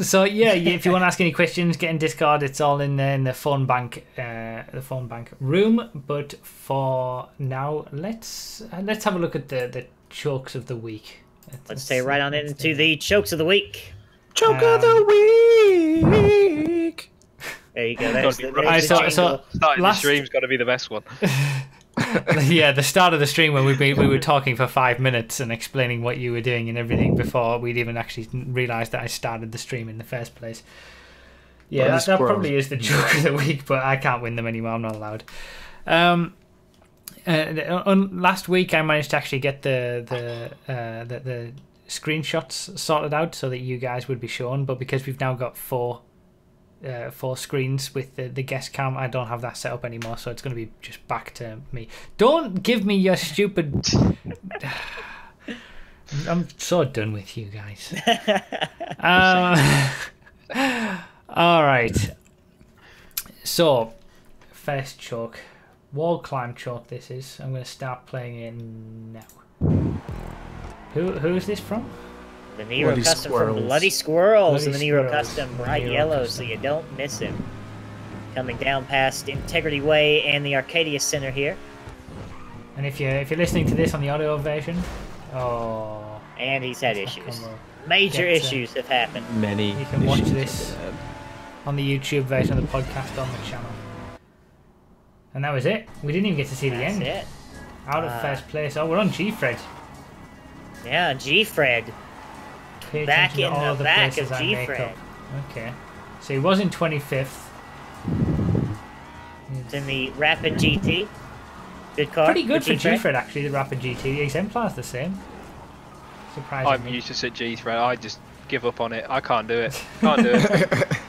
So yeah, if you want to ask any questions, get in Discord. It's all in there in the phone bank room. But for now, let's have a look at the chokes of the week. Let's stay right on into the chokes of the week. Choke of the week. There you go. There's the starting the stream's got to be the best one. Yeah, the start of the stream when we were talking for 5 minutes and explaining what you were doing and everything before we'd even actually realised that I started the stream in the first place. Yeah, that probably is the joke of the week, but I can't win them anymore. I'm not allowed. Last week I managed to actually get the screenshots sorted out so that you guys would be shown, but because we've now got four screens with the guest cam, I don't have that set up anymore, so it's going to be just back to me. Don't give me your stupid. I'm so done with you guys. All right. So, first choke. Wall climb choke this is. I'm going to start playing it now. Who is this from? The Nero Bloody Custom Squirrels. from Bloody Squirrels. Bloody The Nero Squirrels. Custom bright Nero yellow, Custom. so you don't miss him. Coming down past Integrity Way and the Arcadia Center here. And if you're listening to this on the audio version, And he's had It's not issues. come Major Get, issues have happened. Many. you can watch issues this with on the YouTube version of the podcast on the channel. And that was it. We didn't even get to see the That's end. it. Out of first place. Oh, we're on G-Fred. Yeah, G-Fred. Pay Back attention to in all the the back places of I make G-Fred. up. Okay. So he was in 25th. It's in the Rapid GT. Good car. Pretty good for G-Fred. G-Fred, actually, the Rapid GT. The exemplar's the same. I'm Surprisingly. useless at G-Thread. I just give up on it. I can't do it. Can't do it.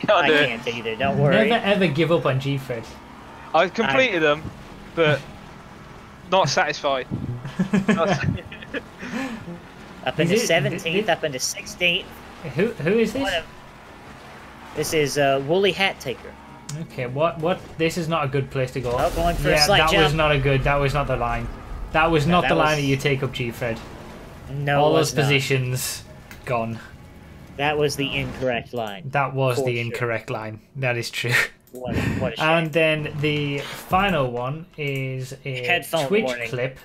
Can't I do it. can't either, don't worry. Never ever give up on G-Fred. I've completed them, but not satisfied. Up into Is it- 17th, up into 16th. Who is this? This is Woolly Hat Taker. Okay, what? This is not a good place to go. Oh, going for a yeah, slight that jump. was not a good. That was not the line. That was No, not that the line was- that you take up G-Fred. No, All it those was not. positions gone. That was the incorrect line. That was For the sure. incorrect line. That is true. What a shame. And then the final one is a Headphone Twitch warning. clip.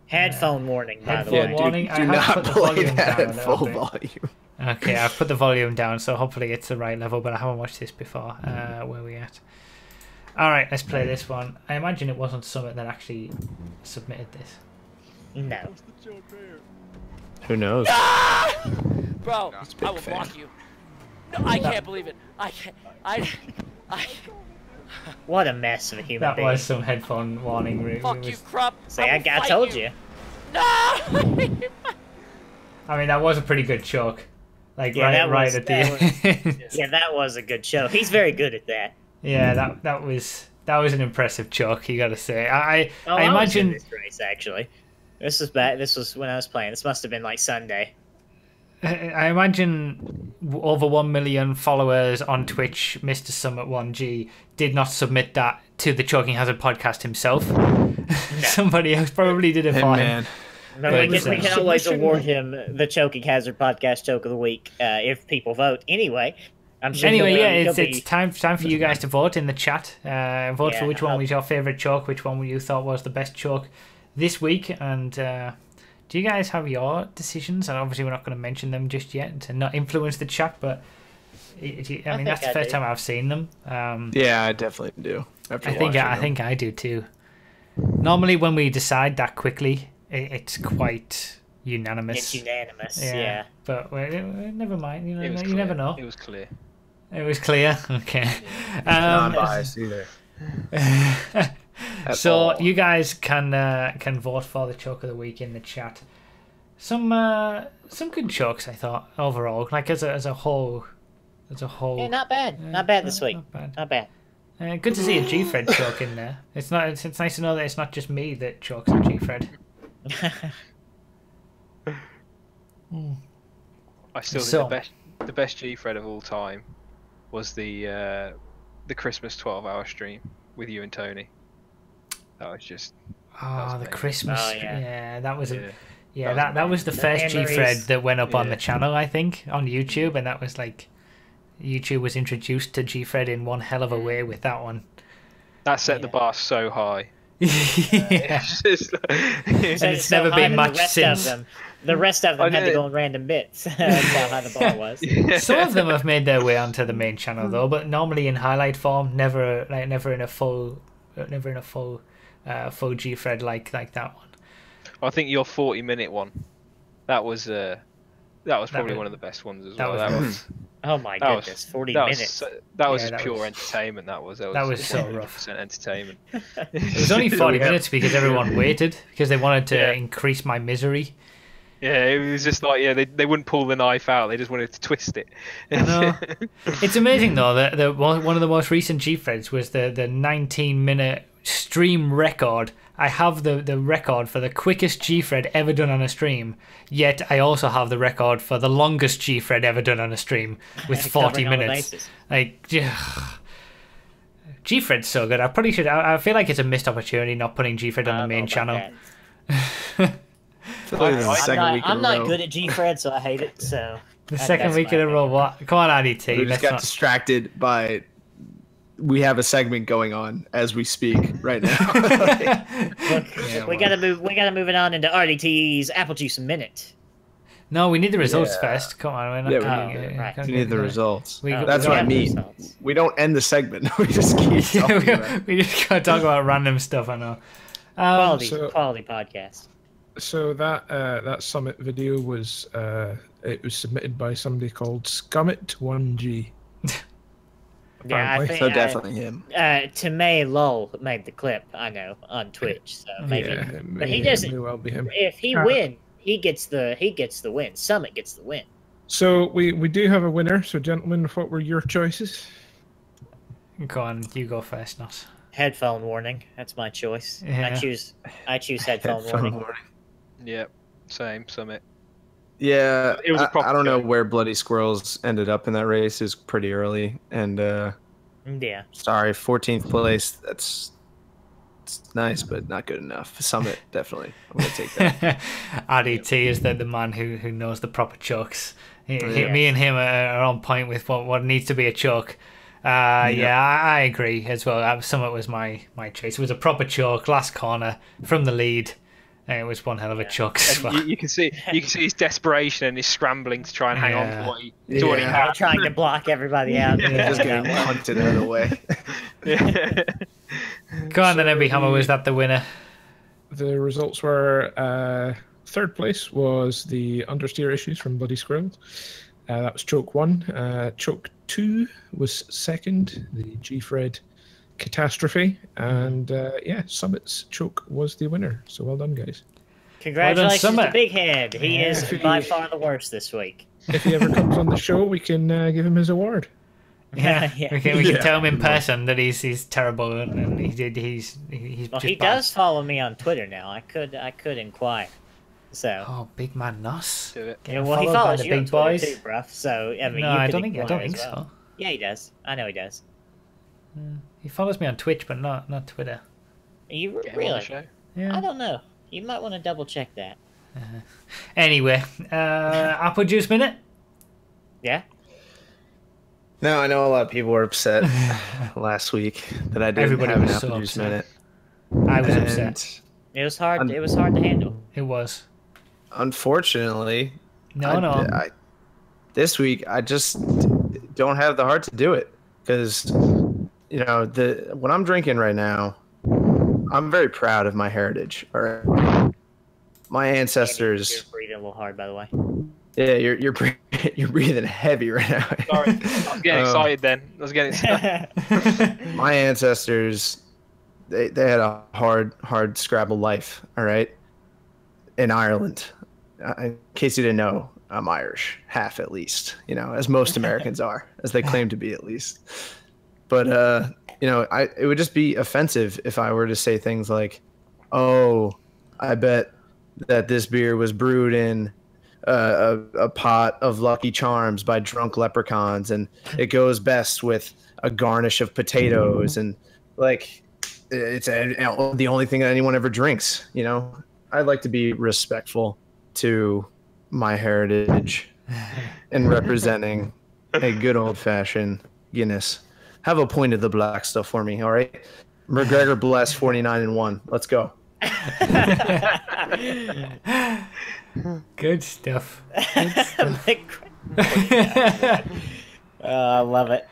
Headphone warning, by the Headphone way. warning. Do I have not put the play volume that down a at little full bit. volume. Okay, I've put the volume down, so hopefully it's the right level, but I haven't watched this before. Where are we at? Alright, let's play this one. I imagine it wasn't Summit that actually submitted this. No. Who knows? Bro, big I will fan. block you. No, I can't believe it. I can't. I. What a mess of a human That being. was some headphone warning. It Fuck you, was- Krupp. Say, will I fight told you. No! I mean, that was a pretty good choke. Like, Yeah, that right was- at the that end. Yeah, that was a good show. He's very good at that. Yeah, that was an impressive choke, you gotta say. I Oh, I was in imagine... this race, actually. This was back. This was when I was playing. This must have been like Sunday. I imagine over 1 million followers on Twitch, Mr. Summit 1G did not submit that to the Choking Hazard podcast himself. Somebody else probably did it Hey, for him. man. But But, we can uh, always award him the Choking Hazard Podcast Joke of the Week if people vote. Anyway, I'm sure. Anyway, he'll- yeah, he'll it's be- time for you guys to vote in the chat. Vote Yeah, for which one I'll- was your favourite choke, which one you thought was the best choke this week, and do you guys have your decisions? And obviously, we're not going to mention them just yet to not influence the chat, but I mean think that's the I first do. time I've seen them. Yeah, I definitely do. After I think watching them. I do too. Normally, when we decide that quickly, it's quite unanimous. It's unanimous. Yeah. But never mind. You know, It was you clear. never know. It was clear. It was clear. Okay. Not biased either. At So all. you guys can vote for the choke of the week in the chat. Some good chokes, I thought, overall. Like as a whole. Yeah, not bad. Not bad this week. Not bad. Not bad. Good to see a G-Fred choke in there. It's nice to know that it's not just me that chokes a G-Fred. I still So- think the best G-Thread of all time was the Christmas 12-hour stream with you and Tony. That was just Oh, the amazing. Christmas. Oh, yeah. Yeah, that was yeah. that was the The first memories. G-Thread that went up on Yeah. the channel, I think, on YouTube, and that was like YouTube was introduced to G-Thread in one hell of a way with that one. That set the Yeah. bar so high. Yeah. It's just like- And it's never high been that matched the rest since. Of them, the rest of them I had to did. go on random bits. That's how high the bar was. Some of them have made their way onto the main channel though, but normally in highlight form, never in a full full G-Thread like that one. I think your 40-minute one, that was probably was- one of the best ones as that well. was That rough. was Oh my that was- goodness, 40 that minutes. was that was Yeah, just that pure was- entertainment. That was so rough. 100% entertainment. It was only 40 Yeah. minutes because everyone waited because they wanted to Yeah. increase my misery. Yeah, it was just like they wouldn't pull the knife out. They just wanted to twist it. know. It's amazing though that one of the most recent G-Threads was the 19-minute stream record I have the record for the quickest G-thread ever done on a stream, yet I also have the record for the longest G-thread ever done on a stream with 40 Covering all the minutes. bases. Like, G-thread's so good. I probably should. I feel like it's a missed opportunity not putting G-thread on the main channel. I feel like this is the second week in a I'm not row. good at G-Fred, so I hate it. So The second week in a row. What? Come on, ADT. We just got distracted by. We have a segment going on as we speak right now. Look, we gotta move. We gotta move it on into RDT's Apple Juice Minute. No, we need the results Yeah. first. Come on, we're Yeah, not we can't- right. can't We get need the that. results. We- That's we what I have the mean. results. We don't end the segment. We just keep talking about it. we just gotta talk about random stuff. I know. Quality podcast. So that summit video was it was submitted by somebody called Scummit1G. Yeah, I Apparently. think So definitely him. Tomei Lol made the clip. I know on Twitch. So maybe, Yeah, it but he may doesn't. well be him. If he wins, he gets the win. Summit gets the win. So we do have a winner. So gentlemen, what were your choices? Go on, you go first, Nos. Headphone warning. That's my choice. Yeah. I choose headphone warning. Yep, same Summit. Yeah, It was a proper I don't know show. where Bloody Squirrels ended up in that race. It was pretty early, and Yeah. sorry, 14th place. It's nice, but not good enough. Summit, definitely. I'm gonna take that. RDT is the man who knows the proper chokes. Yeah. Me and him are on point with what needs to be a choke. Yeah, I agree as well. Summit was my choice. It was a proper choke, last corner from the lead. And it was one hell of a choke. as well. You can see his desperation and his scrambling to try and hang on to what he Yeah. had. Trying to block everybody out. Just getting punted out of the way. Go on then, Emby Hammer. Was that the winner? The results were third place was the understeer issues from Bloody Squirrels. That was choke 1. Choke 2 was second, the G-Fred catastrophe, and Summit's choke was the winner. So well done, guys. Congratulations Summit. to Big Head. He Yeah. is by far the worst this week. If he ever comes on the show, we can give him his award. Yeah, Yeah. we can tell him in person that he's terrible and he's Well, just he bad. does follow me on Twitter now. I could inquire. So Oh, big man Nos. Do it. yeah, well, he followed by follows the you on big Twitter boys. too, bruv. So I mean, No, you I could don't think inquire as so. well. Yeah, he does. I know he does. He follows me on Twitch, but not Twitter. You Get him on the really? show. Yeah. I don't know. You might want to double check that. Anyway, Apple Juice Minute. Yeah. No, I know a lot of people were upset last week that I didn't Everybody have an was Apple so Juice upset. Minute. I was And upset. It was hard. It was hard to handle. It was. Unfortunately, No. this week I just don't have the heart to do it because what I'm drinking right now, I'm very proud of my heritage. All right, my You're ancestors. breathing a little hard, by the way. Yeah, you're breathing heavy right now. Sorry, I was getting excited then. I was getting excited. My ancestors, they had a hard Scrabble life. All right, in Ireland. In case you didn't know, I'm Irish, half at least. As most Americans are, as they claim to be at least. But it would just be offensive if I were to say things like, "Oh, I bet that this beer was brewed in a pot of Lucky Charms by drunk leprechauns, and it goes best with a garnish of potatoes, and like it's the only thing that anyone ever drinks." I'd like to be respectful to my heritage and representing a good old-fashioned Guinness. Have a point of the black stuff for me, all right? McGregor Bless 49-1. Let's go. Good stuff. I love it.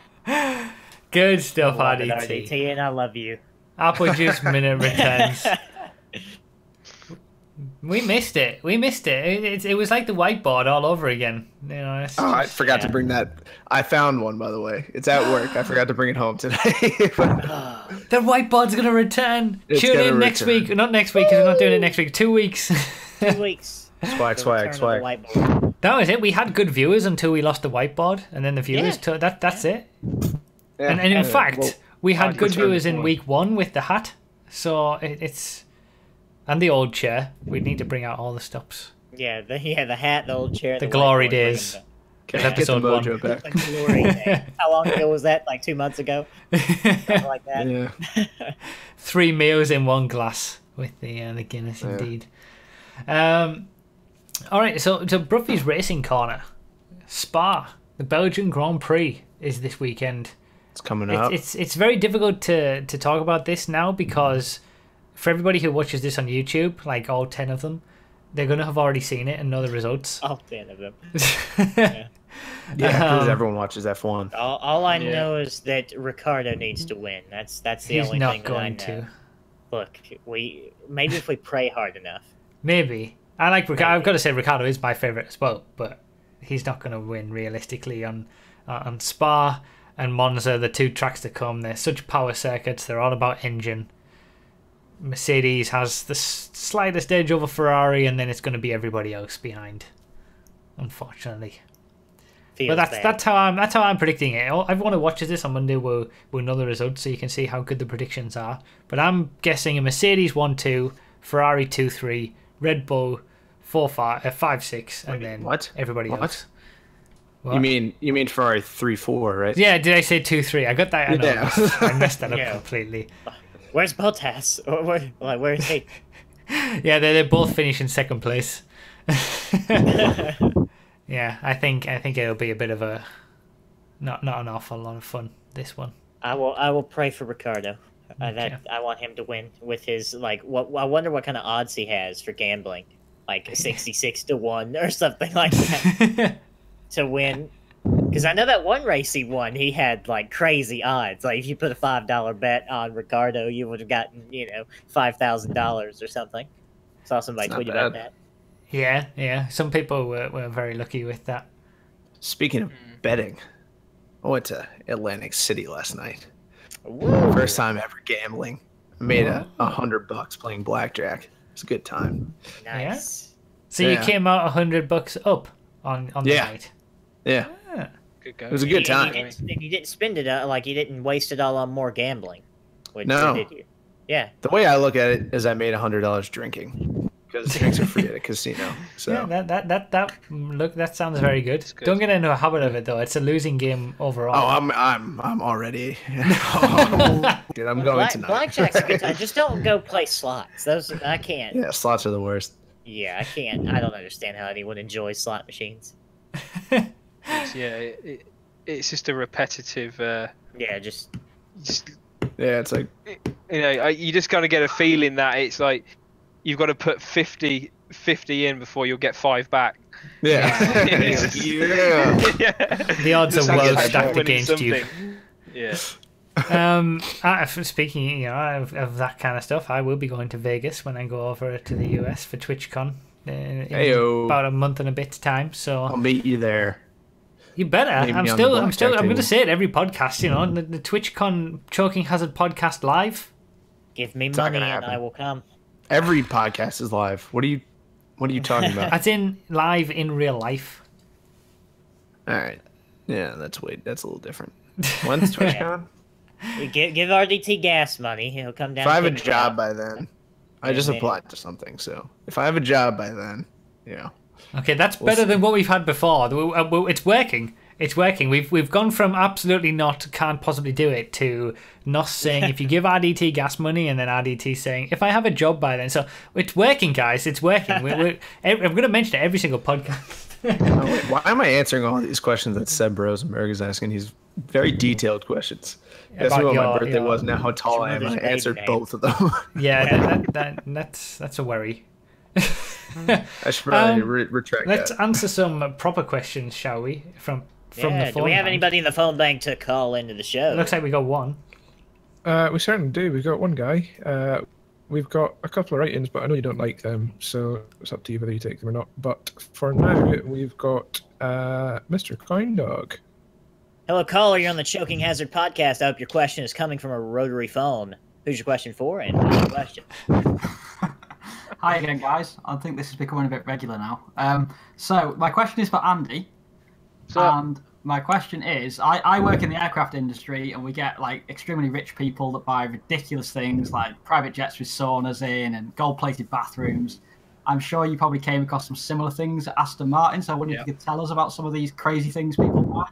Good stuff, Love it, RDT. RDT, and I love you. Apple Juice Minute returns. We missed it. It was like the whiteboard all over again. It's I just- forgot to bring that. I found one, by the way. It's at work. I forgot to bring it home today. the whiteboard's gonna return. It's Tune gonna in next return. week. Not next week because we're not doing it next week. 2 weeks. 2 weeks. Swag, The swag, return of the swag. whiteboard. That was it. We had good viewers until we lost the whiteboard, and then the viewers. That's it. And in fact, we had good viewers in week 1 with the hat. So it's And the old chair. We need to bring out all the stops. Yeah, the hat, the old chair, The glory days. Get the Episode one. mojo back. The glory days. How long ago was that? Like 2 months ago? Something like that. Yeah. 3 meals in one glass with the Guinness, indeed. All right, so Bruffy's Racing Corner. Spa, the Belgian Grand Prix is this weekend. It's coming up. It's very difficult to talk about this now because for everybody who watches this on YouTube, like all 10 of them, they're going to have already seen it and know the results. All 10 of them. Yeah, because everyone watches F1. All I know is that Ricardo needs to win. That's the He's only not thing going that I know. to. Look, maybe if we pray hard enough. Maybe. I like Ricardo. I've got to say Ricardo is my favourite as well, but he's not going to win realistically on Spa and Monza, the 2 tracks to come. They're such power circuits. They're all about engine. Mercedes has the slightest edge over Ferrari, and then it's going to be everybody else behind, unfortunately. But that's how I'm predicting it. Everyone who watches this on Monday will know the results, so you can see how good the predictions are. But I'm guessing a Mercedes 1-2, Ferrari 2-3, Red Bull 4-5-6, and then everybody else. What? You mean Ferrari 3-4, right? Yeah, did I say 2-3? I got that. I know. Yeah. I messed that up completely. Where's Bottas? Where's he? Yeah, they're both finishing second place. Yeah, I think it'll be a bit of a not an awful lot of fun, this one. I will pray for Ricardo. I want him to win with his I wonder what kind of odds he has for gambling, like 66-1 or something like that to win. Because I know that one race he won, he had like crazy odds. Like if you put a $5 bet on Ricardo, you would have gotten $5,000 or something. Saw somebody tweet about that. Yeah. Some people were very lucky with that. Speaking of betting, I went to Atlantic City last night. Woo. First time ever gambling. I made $100 playing blackjack. It's a good time. Nice. So you came out $100 up on the night. Yeah. Good go. It was a good time. You didn't spend it you didn't waste it all on more gambling. No. Did you? Yeah. The way I look at it is I made $100 drinking because drinks are free at a casino. So yeah, that sounds very good. Don't get into a habit of it though. It's a losing game overall. Oh, I'm already. Dude, I'm going tonight. Blackjack's a good time. Just don't go play slots. Those I can't. Yeah, slots are the worst. Yeah, I can't. I don't understand how anyone enjoys slot machines. It's just a repetitive. Just yeah, it's like you just kind of get a feeling that it's like you've got to put 50 in before you'll get 5 back. Yeah. The odds are well stacked against you. Yeah. Speaking, of that kind of stuff, I will be going to Vegas when I go over to the US for TwitchCon in about a month and a bit's time. So I'll meet you there. You better. I'm going to say it every podcast. The TwitchCon Choking Hazard podcast live. Give me money and I will come. Every podcast is live. What are you talking about? As in live in real life. All right. Yeah, that's a little different. When's TwitchCon? Give RDT gas money. He'll come down. If I have a job by then, I just applied to something. So if I have a job by then, Okay, that's better than what we've had before. It's working. It's working. We've gone from absolutely not, can't possibly do it, to Nos saying if you give RDT gas money, and then RDT saying if I have a job by then. So it's working, guys. It's working. I'm going to mention it every single podcast. Why am I answering all these questions that Seb Rosenberg is asking? These very detailed questions. Guess what my birthday was, now how tall I am. I answered both of them. Yeah, that's a worry. I should probably retract Let's that. answer some proper questions, shall we? From the phone. Do we have anybody in the phone bank to call into the show? It looks like we got one. We certainly do. We've got one guy. We've got a couple of write-ins, but I know you don't like them, so it's up to you whether you take them or not. But for now, we've got Mr. Coin Dog. Hello, caller. You're on the Choking Hazard podcast. I hope your question is coming from a rotary phone. Who's your question for, and what's your question? Hi again, guys. I think this is becoming a bit regular now. So my question is for Andy, and my question is, I work in the aircraft industry, and we get like extremely rich people that buy ridiculous things like private jets with saunas in and gold-plated bathrooms. I'm sure you probably came across some similar things at Aston Martin, so I wonder if you could tell us about some of these crazy things people buy.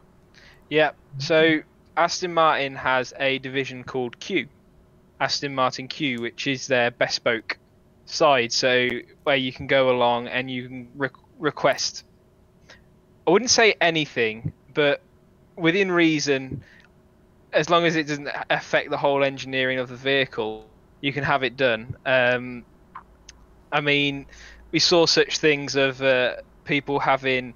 Yeah, so Aston Martin has a division called Q, Aston Martin Q, which is their bespoke side, so where you can go along and you can request, I wouldn't say anything, but within reason, as long as it doesn't affect the whole engineering of the vehicle, you can have it done. I mean, we saw such things of people having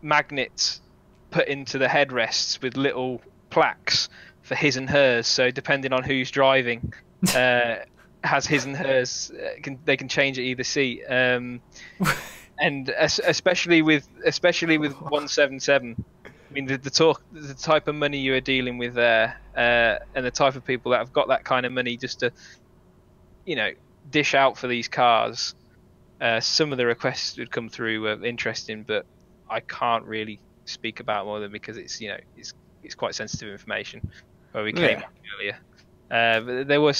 magnets put into the headrests with little plaques for his and hers. So depending on who's driving, has his and hers, they can change at either seat. And especially with 177, I mean the type of money you are dealing with there, and the type of people that have got that kind of money just to, dish out for these cars. Some of the requests would come through were interesting, but I can't really speak about more than because it's quite sensitive information where we came earlier. But there was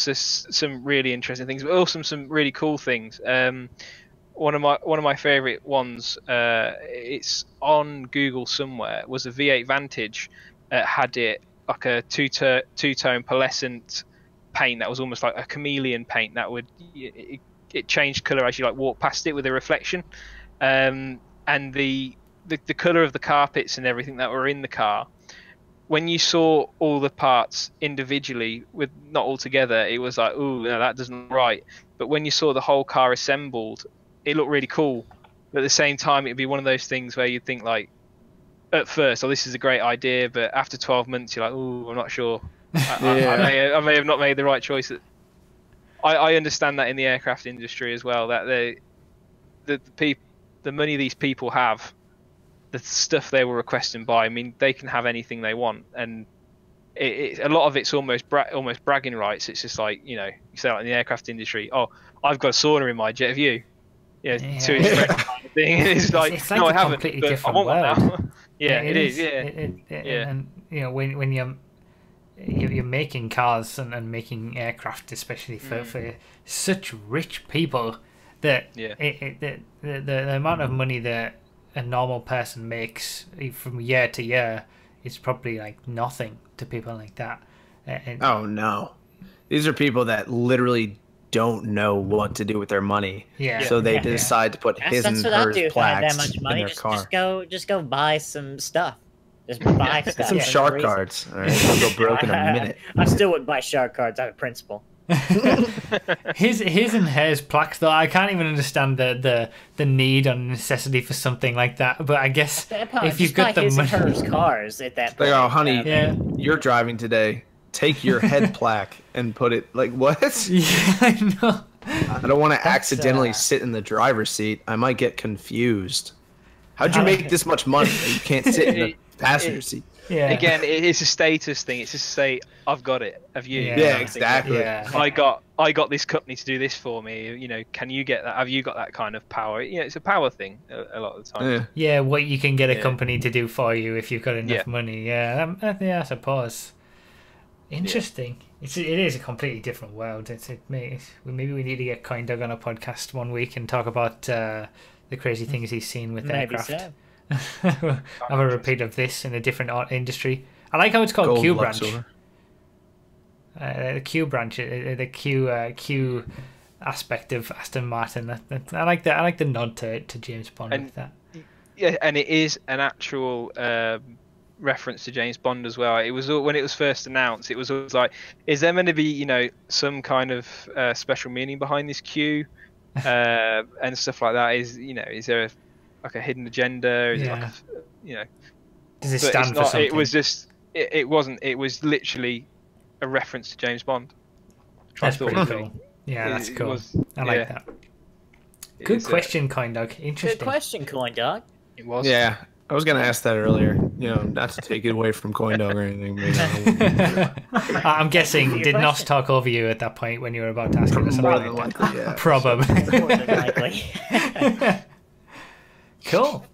some really interesting things, but also some really cool things. One of my favorite ones, it's on Google somewhere, was a V8 Vantage. Had it like a two-tone pearlescent paint that was almost like a chameleon paint that would it changed color as you like walk past it with a reflection, and the color of the carpets and everything that were in the car, when you saw all the parts individually with not all together, it was like, ooh, no, that doesn't look right. But when you saw the whole car assembled, it looked really cool. But at the same time, it'd be one of those things where you'd think like, at first, oh, this is a great idea, but after 12 months, you're like, ooh, I'm not sure. I may have not made the right choice. I understand that in the aircraft industry as well, that the money these people have, the stuff they were requesting by, I mean, they can have anything they want, and a lot of it's almost bragging rights. It's just like, you say like in the aircraft industry, oh, I've got a sauna in my jet, have you? Yeah. 2 inch kind of thing. It's like no, I haven't, but I want one now. It is. And when you're making cars and making aircraft, especially for such rich people, that the amount of money that a normal person makes from year to year is probably like nothing to people like that. Oh no, these are people that literally don't know what to do with their money. So they decide to put his and hers plaques in that much money. their car. Just go buy some stuff. Just buy stuff. Some shark cards. All right, they'll go broke in a minute. I still wouldn't buy shark cards out of principle. his and hers plaques, though, I can't even understand the need or necessity for something like that. But I guess if you've got the his money, and hers cars at that point. Like, oh, honey, you're driving today. Take your head plaque and put it like what? Yeah, I know. I don't want to accidentally sit in the driver's seat. I might get confused. How'd you make this much money that you can't sit in the passenger seat? Yeah. Again, it's a status thing. It's just to say, I've got it. Have you? Yeah, exactly. Yeah. I got this company to do this for me. Can you get that? Have you got that kind of power? It's a power thing a lot of the time. Yeah, what you can get a company to do for you if you've got enough money. Yeah, I suppose. Interesting. It is a completely different world. Maybe we need to get Coin Dog on a podcast one week and talk about the crazy things he's seen with aircraft. So. Have a repeat of this in a different industry. I like how it's called Q branch. The Q branch, the Q aspect of Aston Martin. I like that. I like the nod to James Bond with that. Yeah, and it is an actual reference to James Bond as well. It was when it was first announced. It was always like, is there meant to be some kind of special meaning behind this Q and stuff like that? Is there a hidden agenda? Is it like does it stand for something? It was just it wasn't. It was literally a reference to James Bond. That's pretty cool. Yeah, that's cool. I like that. Good question, Coin Dog. Interesting. Good question, Coin Dog. It was. Yeah, I was gonna ask that earlier. Not to take it away from Coin Dog or anything. I'm guessing did Nos talk over you at that point when you were about to ask him something like that? Yeah. Probably. More than likely. Cool.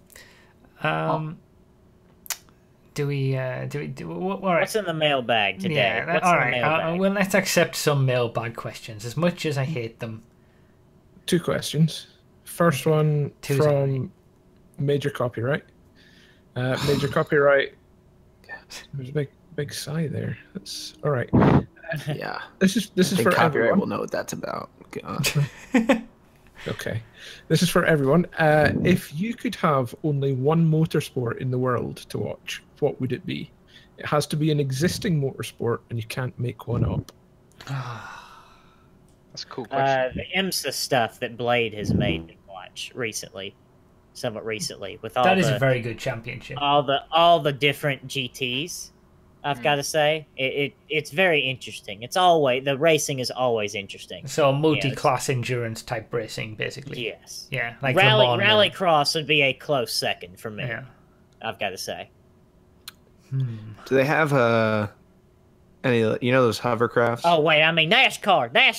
Do we? All right. What's in the mailbag today? Yeah. What's All in the right. mailbag? Well, let's accept some mailbag questions. As much as I hate them. 2 questions. First one Two's from Major Copyright. Major Copyright. There's a big sigh there. That's all right. Yeah. This is I think for copyright everyone. will know what that's about. God. Okay. This is for everyone. If you could have only one motorsport in the world to watch, what would it be? It has to be an existing motorsport, and you can't make one up. That's a cool question. The IMSA stuff that Blade has made me watch recently, somewhat recently, with all That is the a very good championship. all the different GTs. I've got to say, it's very interesting. It's always the racing is always interesting. So multi-class endurance type racing, basically. Yes. Yeah, like Le Mans. Rallycross would be a close second for me. Yeah. I've got to say. Do they have any? You know those hovercrafts? Oh wait, I mean NASCAR. Yeah,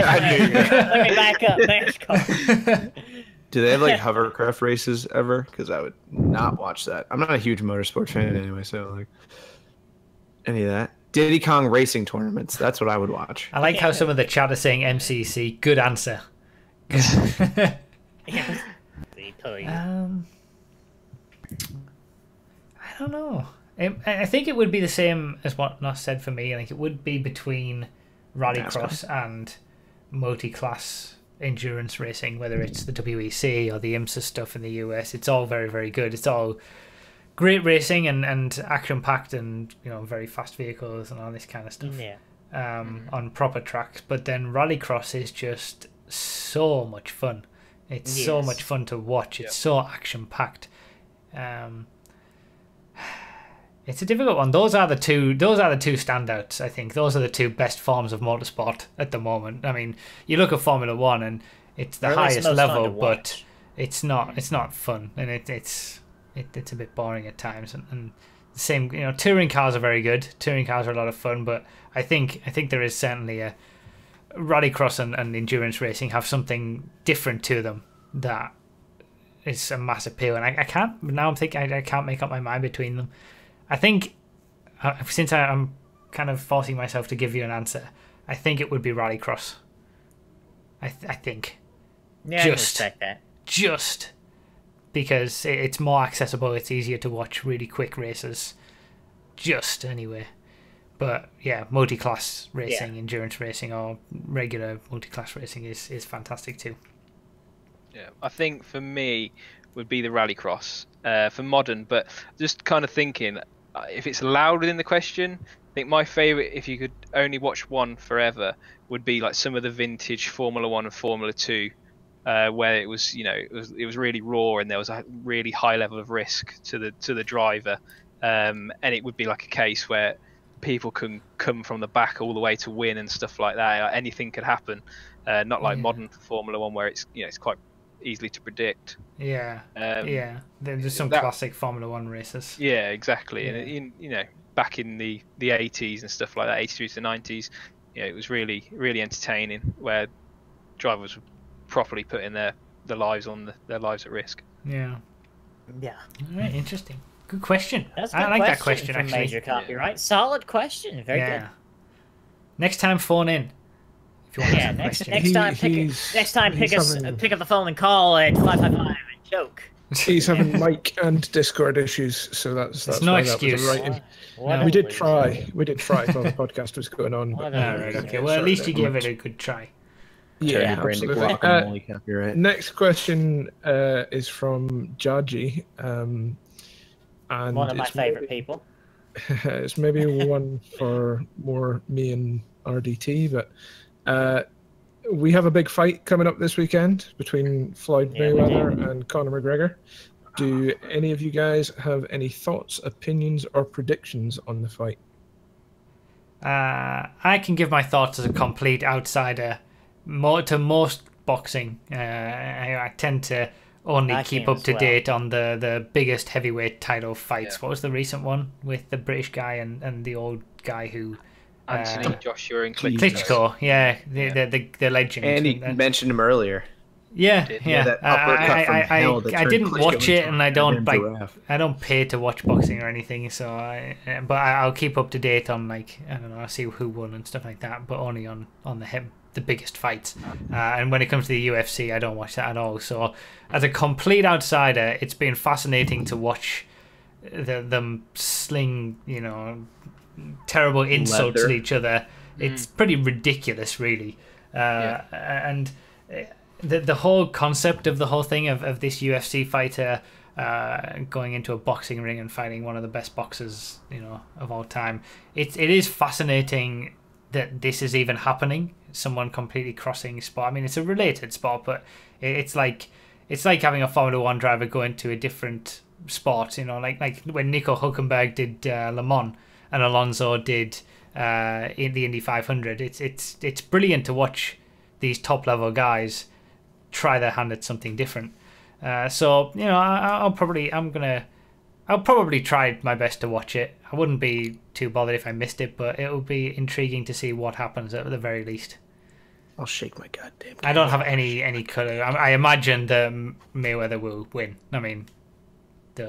I knew you. Let me back up. NASCAR. Do they have like hovercraft races ever? Because I would not watch that. I'm not a huge motorsport fan anyway, so like any of that. Diddy Kong racing tournaments. That's what I would watch. I like how some of the chat are saying MCC. Good answer. I don't know. I think it would be the same as what Nos said for me. I think it would be between rallycross and multi-class endurance racing, whether it's the WEC or the IMSA stuff in the US. It's all very, very good. It's all great racing and action-packed and, you know, very fast vehicles and all this kind of stuff. Yeah. On proper tracks. But then rallycross is just so much fun. It's so much fun to watch. It's so action-packed. It's a difficult one. Those are the two standouts, I think. Those are the two best forms of motorsport at the moment. I mean, you look at Formula 1 and it's the highest level, but it's not fun, and it's a bit boring at times. And the same, you know, touring cars are very good. Touring cars are a lot of fun, but I think there is certainly a rallycross and endurance racing have something different to them that is a massive appeal. And I can't now. I'm thinking I can't make up my mind between them. I think, since I'm kind of forcing myself to give you an answer, I think it would be rallycross. I think. Yeah, I can respect that. Just because it's more accessible, it's easier to watch really quick races. Just anyway. But yeah, multi-class racing, endurance racing, or regular multi-class racing is fantastic too. Yeah, I think for me would be the rallycross for modern, but just kind of thinking if it's allowed within the question, I think my favourite, if you could only watch one forever, would be like some of the vintage Formula 1 and Formula 2, where it was, you know, it was really raw and there was a really high level of risk to the driver, and it would be like a case where people can come from the back all the way to win and stuff like that. Anything could happen, not like modern Formula 1 where it's, you know, it's quite easily to predict. There's some classic Formula 1 races. Yeah, exactly. And you know, back in the 80s and stuff like that, 83 to the 90s, you know, it was really entertaining, where drivers were properly putting their lives at risk. Yeah. All right, interesting. Good question. That's I like that question from actually. Major Copyright. Solid question. Very good. Next time, phone in. Yeah, next time, pick up the phone and call at 555 and joke. He's having mic and Discord issues, so that's no why excuse. That was right. We did try while the podcast was going on. But, right, okay. Well, at least you gave it a good try. Yeah, absolutely. Next question is from Jaji, and one of my favorite people. It's maybe one for more me and RDT, but we have a big fight coming up this weekend between Floyd Mayweather and Conor McGregor. Do any of you guys have any thoughts, opinions, or predictions on the fight? I can give my thoughts as a complete outsider. To most boxing, I tend to only keep up to date on the biggest heavyweight title fights. What was the recent one with the British guy and the old guy who... Anthony Joshua and Klitschko, the legend. And he mentioned him earlier. Yeah, did. yeah. That uppercut from hell that I turned didn't Klitschko watch it, into a and I don't goddamn giraffe. I don't pay to watch boxing or anything. So but I'll keep up to date on, like, I don't know, I'll see who won and stuff like that. But only on the biggest fights. And when it comes to the UFC, I don't watch that at all. So as a complete outsider, it's been fascinating to watch them sling, terrible insults Leather. at each other. It's pretty ridiculous, really. And the whole concept of the whole thing of this UFC fighter going into a boxing ring and fighting one of the best boxers, of all time. It is fascinating that this is even happening. Someone completely crossing sport. I mean, it's a related sport, but it's like having a Formula One driver go into a different sport. Like when Nico Hülkenberg did Le Mans and Alonso did in the Indy 500. It's brilliant to watch these top level guys try their hand at something different. So I'll probably try my best to watch it. I wouldn't be too bothered if I missed it, but it will be intriguing to see what happens at the very least. I'll shake my goddamn. I don't have any clue. I imagine that Mayweather will win. I mean,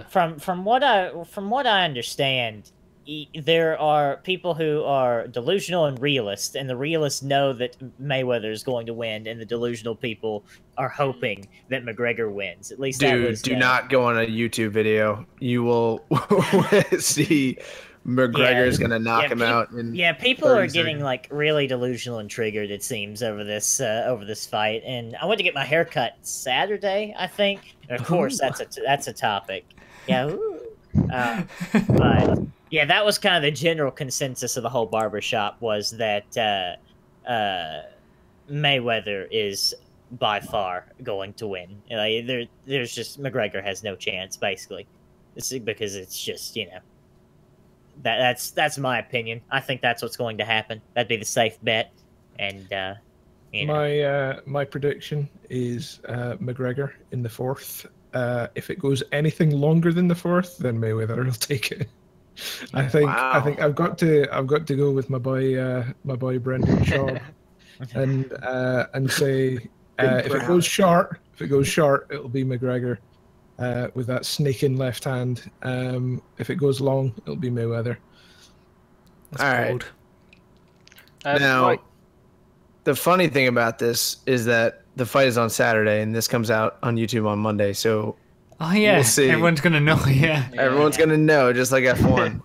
from what I understand, there are people who are delusional and realist, and the realists know that Mayweather is going to win, and the delusional people are hoping that McGregor wins. At least, dude, do not go on a YouTube video. You will see McGregor's gonna knock him out. People are getting like really delusional and triggered, it seems, over this fight. And I went to get my hair cut Saturday, I think. And of course, that's a topic. Yeah, but yeah, that was kind of the general consensus of the whole barbershop, was that Mayweather is by far going to win. There's just McGregor has no chance, basically. Because it's just, that's my opinion. I think that's what's going to happen. That'd be the safe bet. And my prediction is McGregor in the fourth. If it goes anything longer than the fourth, then Mayweather will take it. I think I've got to go with my boy Brendan Shaw, and say if it goes short, it'll be McGregor with that sneaking left hand. If it goes long, it'll be Mayweather. that's All right. bold. Now, the funny thing about this is that the fight is on Saturday, and this comes out on YouTube on Monday. So, Oh yeah, we'll see. everyone's gonna know. Yeah, everyone's gonna know, just like F1.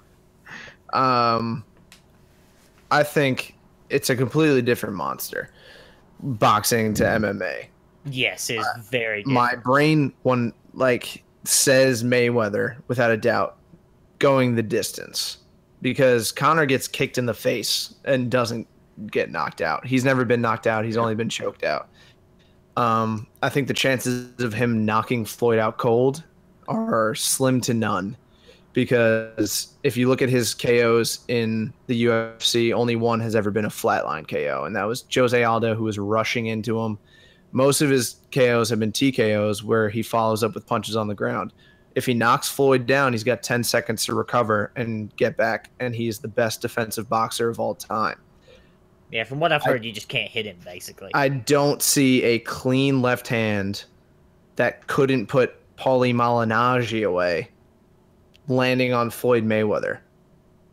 I think it's a completely different monster, boxing to MMA. yes, it's very good. My brain says Mayweather without a doubt, going the distance, because Conor gets kicked in the face and doesn't get knocked out. He's never been knocked out. He's only been choked out. I think the chances of him knocking Floyd out cold are slim to none, because if you look at his KOs in the UFC, only one has ever been a flatline KO, and that was Jose Aldo, who was rushing into him. Most of his KOs have been TKOs, where he follows up with punches on the ground. If he knocks Floyd down, he's got 10 seconds to recover and get back, and he's the best defensive boxer of all time. Yeah, from what I've heard, you just can't hit him, basically. I don't see a clean left hand that couldn't put Paulie Malignaggi away landing on Floyd Mayweather.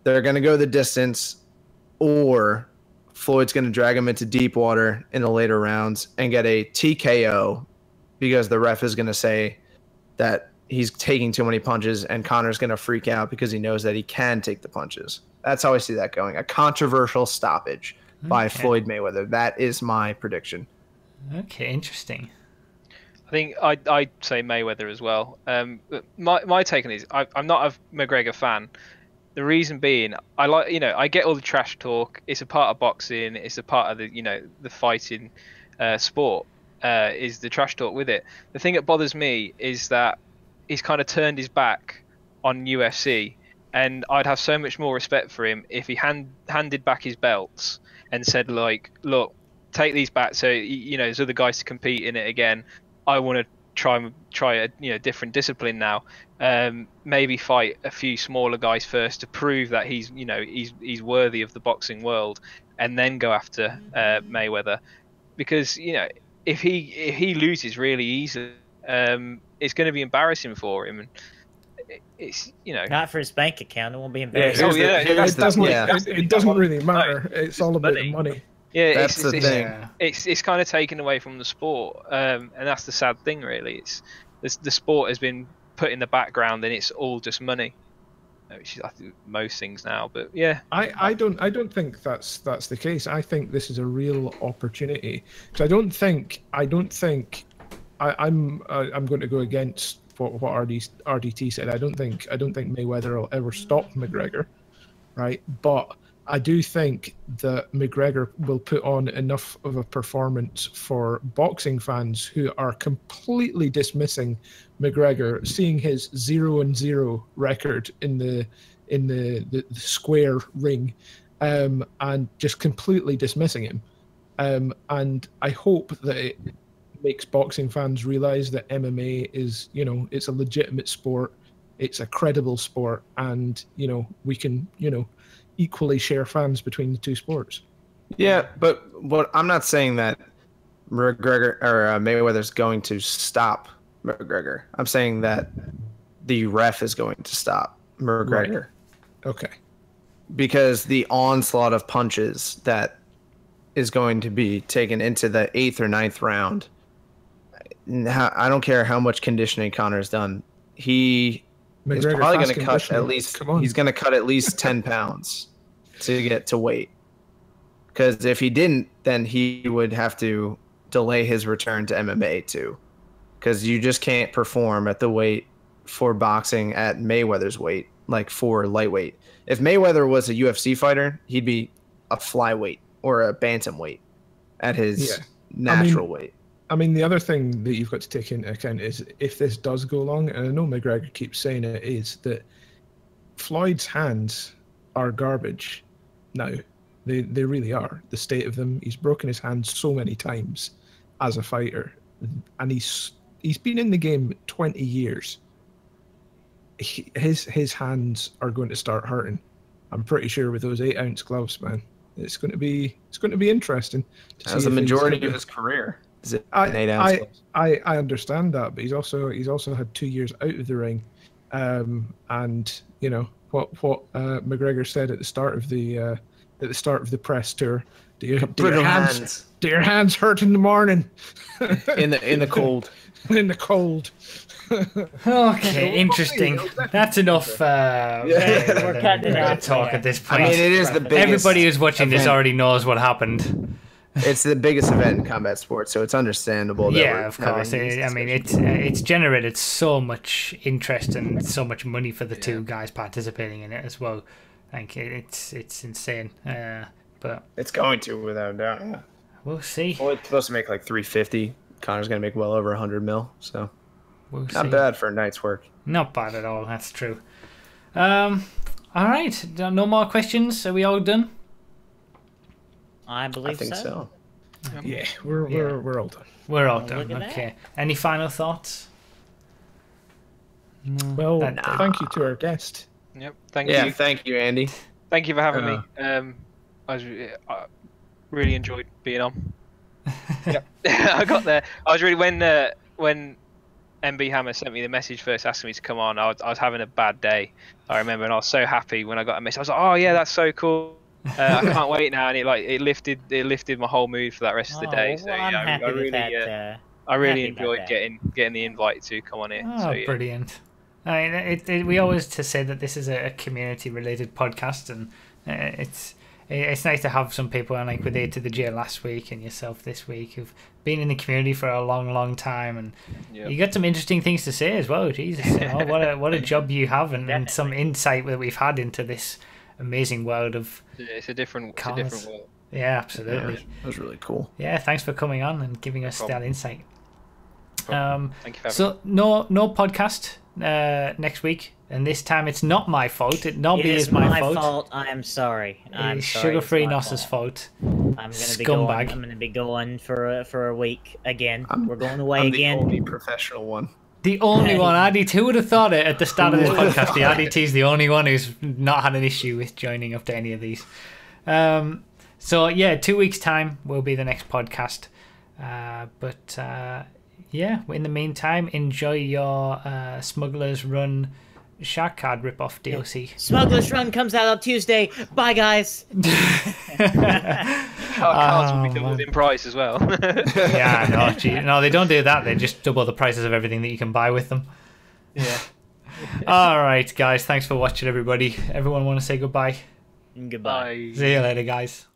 They're going to go the distance, or Floyd's going to drag him into deep water in the later rounds and get a TKO, because the ref is going to say that he's taking too many punches, and Conor's going to freak out because he knows that he can take the punches. That's how I see that going. A controversial stoppage by Floyd Mayweather. That is my prediction. Okay, interesting. I think I'd say Mayweather as well. My take on it is I'm not a McGregor fan. The reason being, I get all the trash talk. It's a part of boxing. It's a part of the fighting sport. Is the trash talk with it? The thing that bothers me is that he's kind of turned his back on UFC, and I'd have so much more respect for him if he handed back his belts and said, like, look, take these back so there's other guys to compete in it again. I want to try a different discipline now. Maybe fight a few smaller guys first to prove that he's worthy of the boxing world, and then go after Mayweather, because if he loses really easily, it's going to be embarrassing for him, and it's not for his bank account. It won't be embarrassing. It doesn't really matter. It's all about the money. Yeah, that's the thing. It's kind of taken away from the sport, and that's the sad thing, really. It's the sport has been put in the background, and it's all just money, which is I think most things now. But yeah, I don't think that's the case. I think this is a real opportunity, because I'm going to go against what RDT said. I don't think Mayweather will ever stop McGregor, right? But I do think that McGregor will put on enough of a performance for boxing fans who are completely dismissing McGregor, seeing his 0-0 record in the square ring, and just completely dismissing him. And I hope that it makes boxing fans realize that MMA is, it's a legitimate sport, it's a credible sport, and we can, equally share fans between the two sports. Yeah, but I'm not saying that McGregor or Mayweather's going to stop McGregor. I'm saying that the ref is going to stop McGregor. Right. Okay. Because the onslaught of punches that is going to be taken into the 8th or 9th round, I don't care how much conditioning Connor's done. McGregor is probably going to cut at least. He's going to cut at least 10 pounds to get to weight. Because if he didn't, then he would have to delay his return to MMA too. Because you just can't perform at the weight for boxing at Mayweather's weight, like for lightweight. If Mayweather was a UFC fighter, he'd be a flyweight or a bantamweight at his natural weight. I mean, the other thing that you've got to take into account is if this does go long, and I know McGregor keeps saying it, is that Floyd's hands are garbage now. They really are. The state of them. He's broken his hands so many times as a fighter, and he's been in the game 20 years. His hands are going to start hurting. I'm pretty sure with those 8-ounce gloves, man. It's going to be interesting. As the majority of his career. I understand that, but he's also had 2 years out of the ring, and what McGregor said at the start of the press tour. Do your hands hurt in the morning? in the cold. In the cold. Okay, interesting. That's enough. We're cutting it out. Talk at this point. I mean, it is the biggest. Everybody who's watching this already knows what happened. It's the biggest event in combat sports, so it's understandable. Yeah, of course. It's generated so much interest and so much money for the two guys participating in it as well. Like it's insane. But it's going to, without a doubt. Yeah. We'll see. Well, it's supposed to make like 350. Connor's gonna make well over 100 mil, so not bad for a night's work. Not bad at all. That's true. All right. No more questions. Are we all done? I believe think so. Yeah, we're all done. We're all done. Okay. Any final thoughts? No. Well, thank you to our guest. Yep. Thank you. Thank you, Andy. Thank you for having me. I really enjoyed being on. Yep. I got there. I was really when MB Hammer sent me the message first asking me to come on. I was having a bad day, I remember, and I was so happy when I got a message. I was like, oh yeah, that's so cool. I can't wait now, and it lifted my whole mood for that rest of the day. So yeah, I really enjoyed getting the invite to come on here. Oh, so, yeah. Brilliant! I mean, we always say that this is a community-related podcast, and it's nice to have some people, and like with A to the J last week and yourself this week, who've been in the community for a long time, and you got some interesting things to say as well. Jesus, what a job you have, and some insight that we've had into this amazing world of. It's a different world. Yeah, absolutely. Yeah, that was really cool. Yeah, thanks for coming on and giving us that insight. Thank you for having so me. No podcast next week, and this time it's not my fault. It is my fault. I am sorry. It's Sugar-Free Nos's fault. I'm gonna be going for a week again. We're going away again. The only professional one. The only one. Adit, who would have thought it at the start of this podcast? The Adit is the only one who's not had an issue with joining up to any of these. So yeah, 2 weeks time will be the next podcast. But yeah, in the meantime, enjoy your Smugglers Run Shark Card ripoff DLC. Smuggler's Run comes out on Tuesday. Bye, guys. Our cards will be doubled in price as well. Yeah, no, gee, no, they don't do that. They just double the prices of everything that you can buy with them. Yeah. All right, guys. Thanks for watching, everybody. Everyone want to say goodbye? Goodbye. Bye. See you later, guys.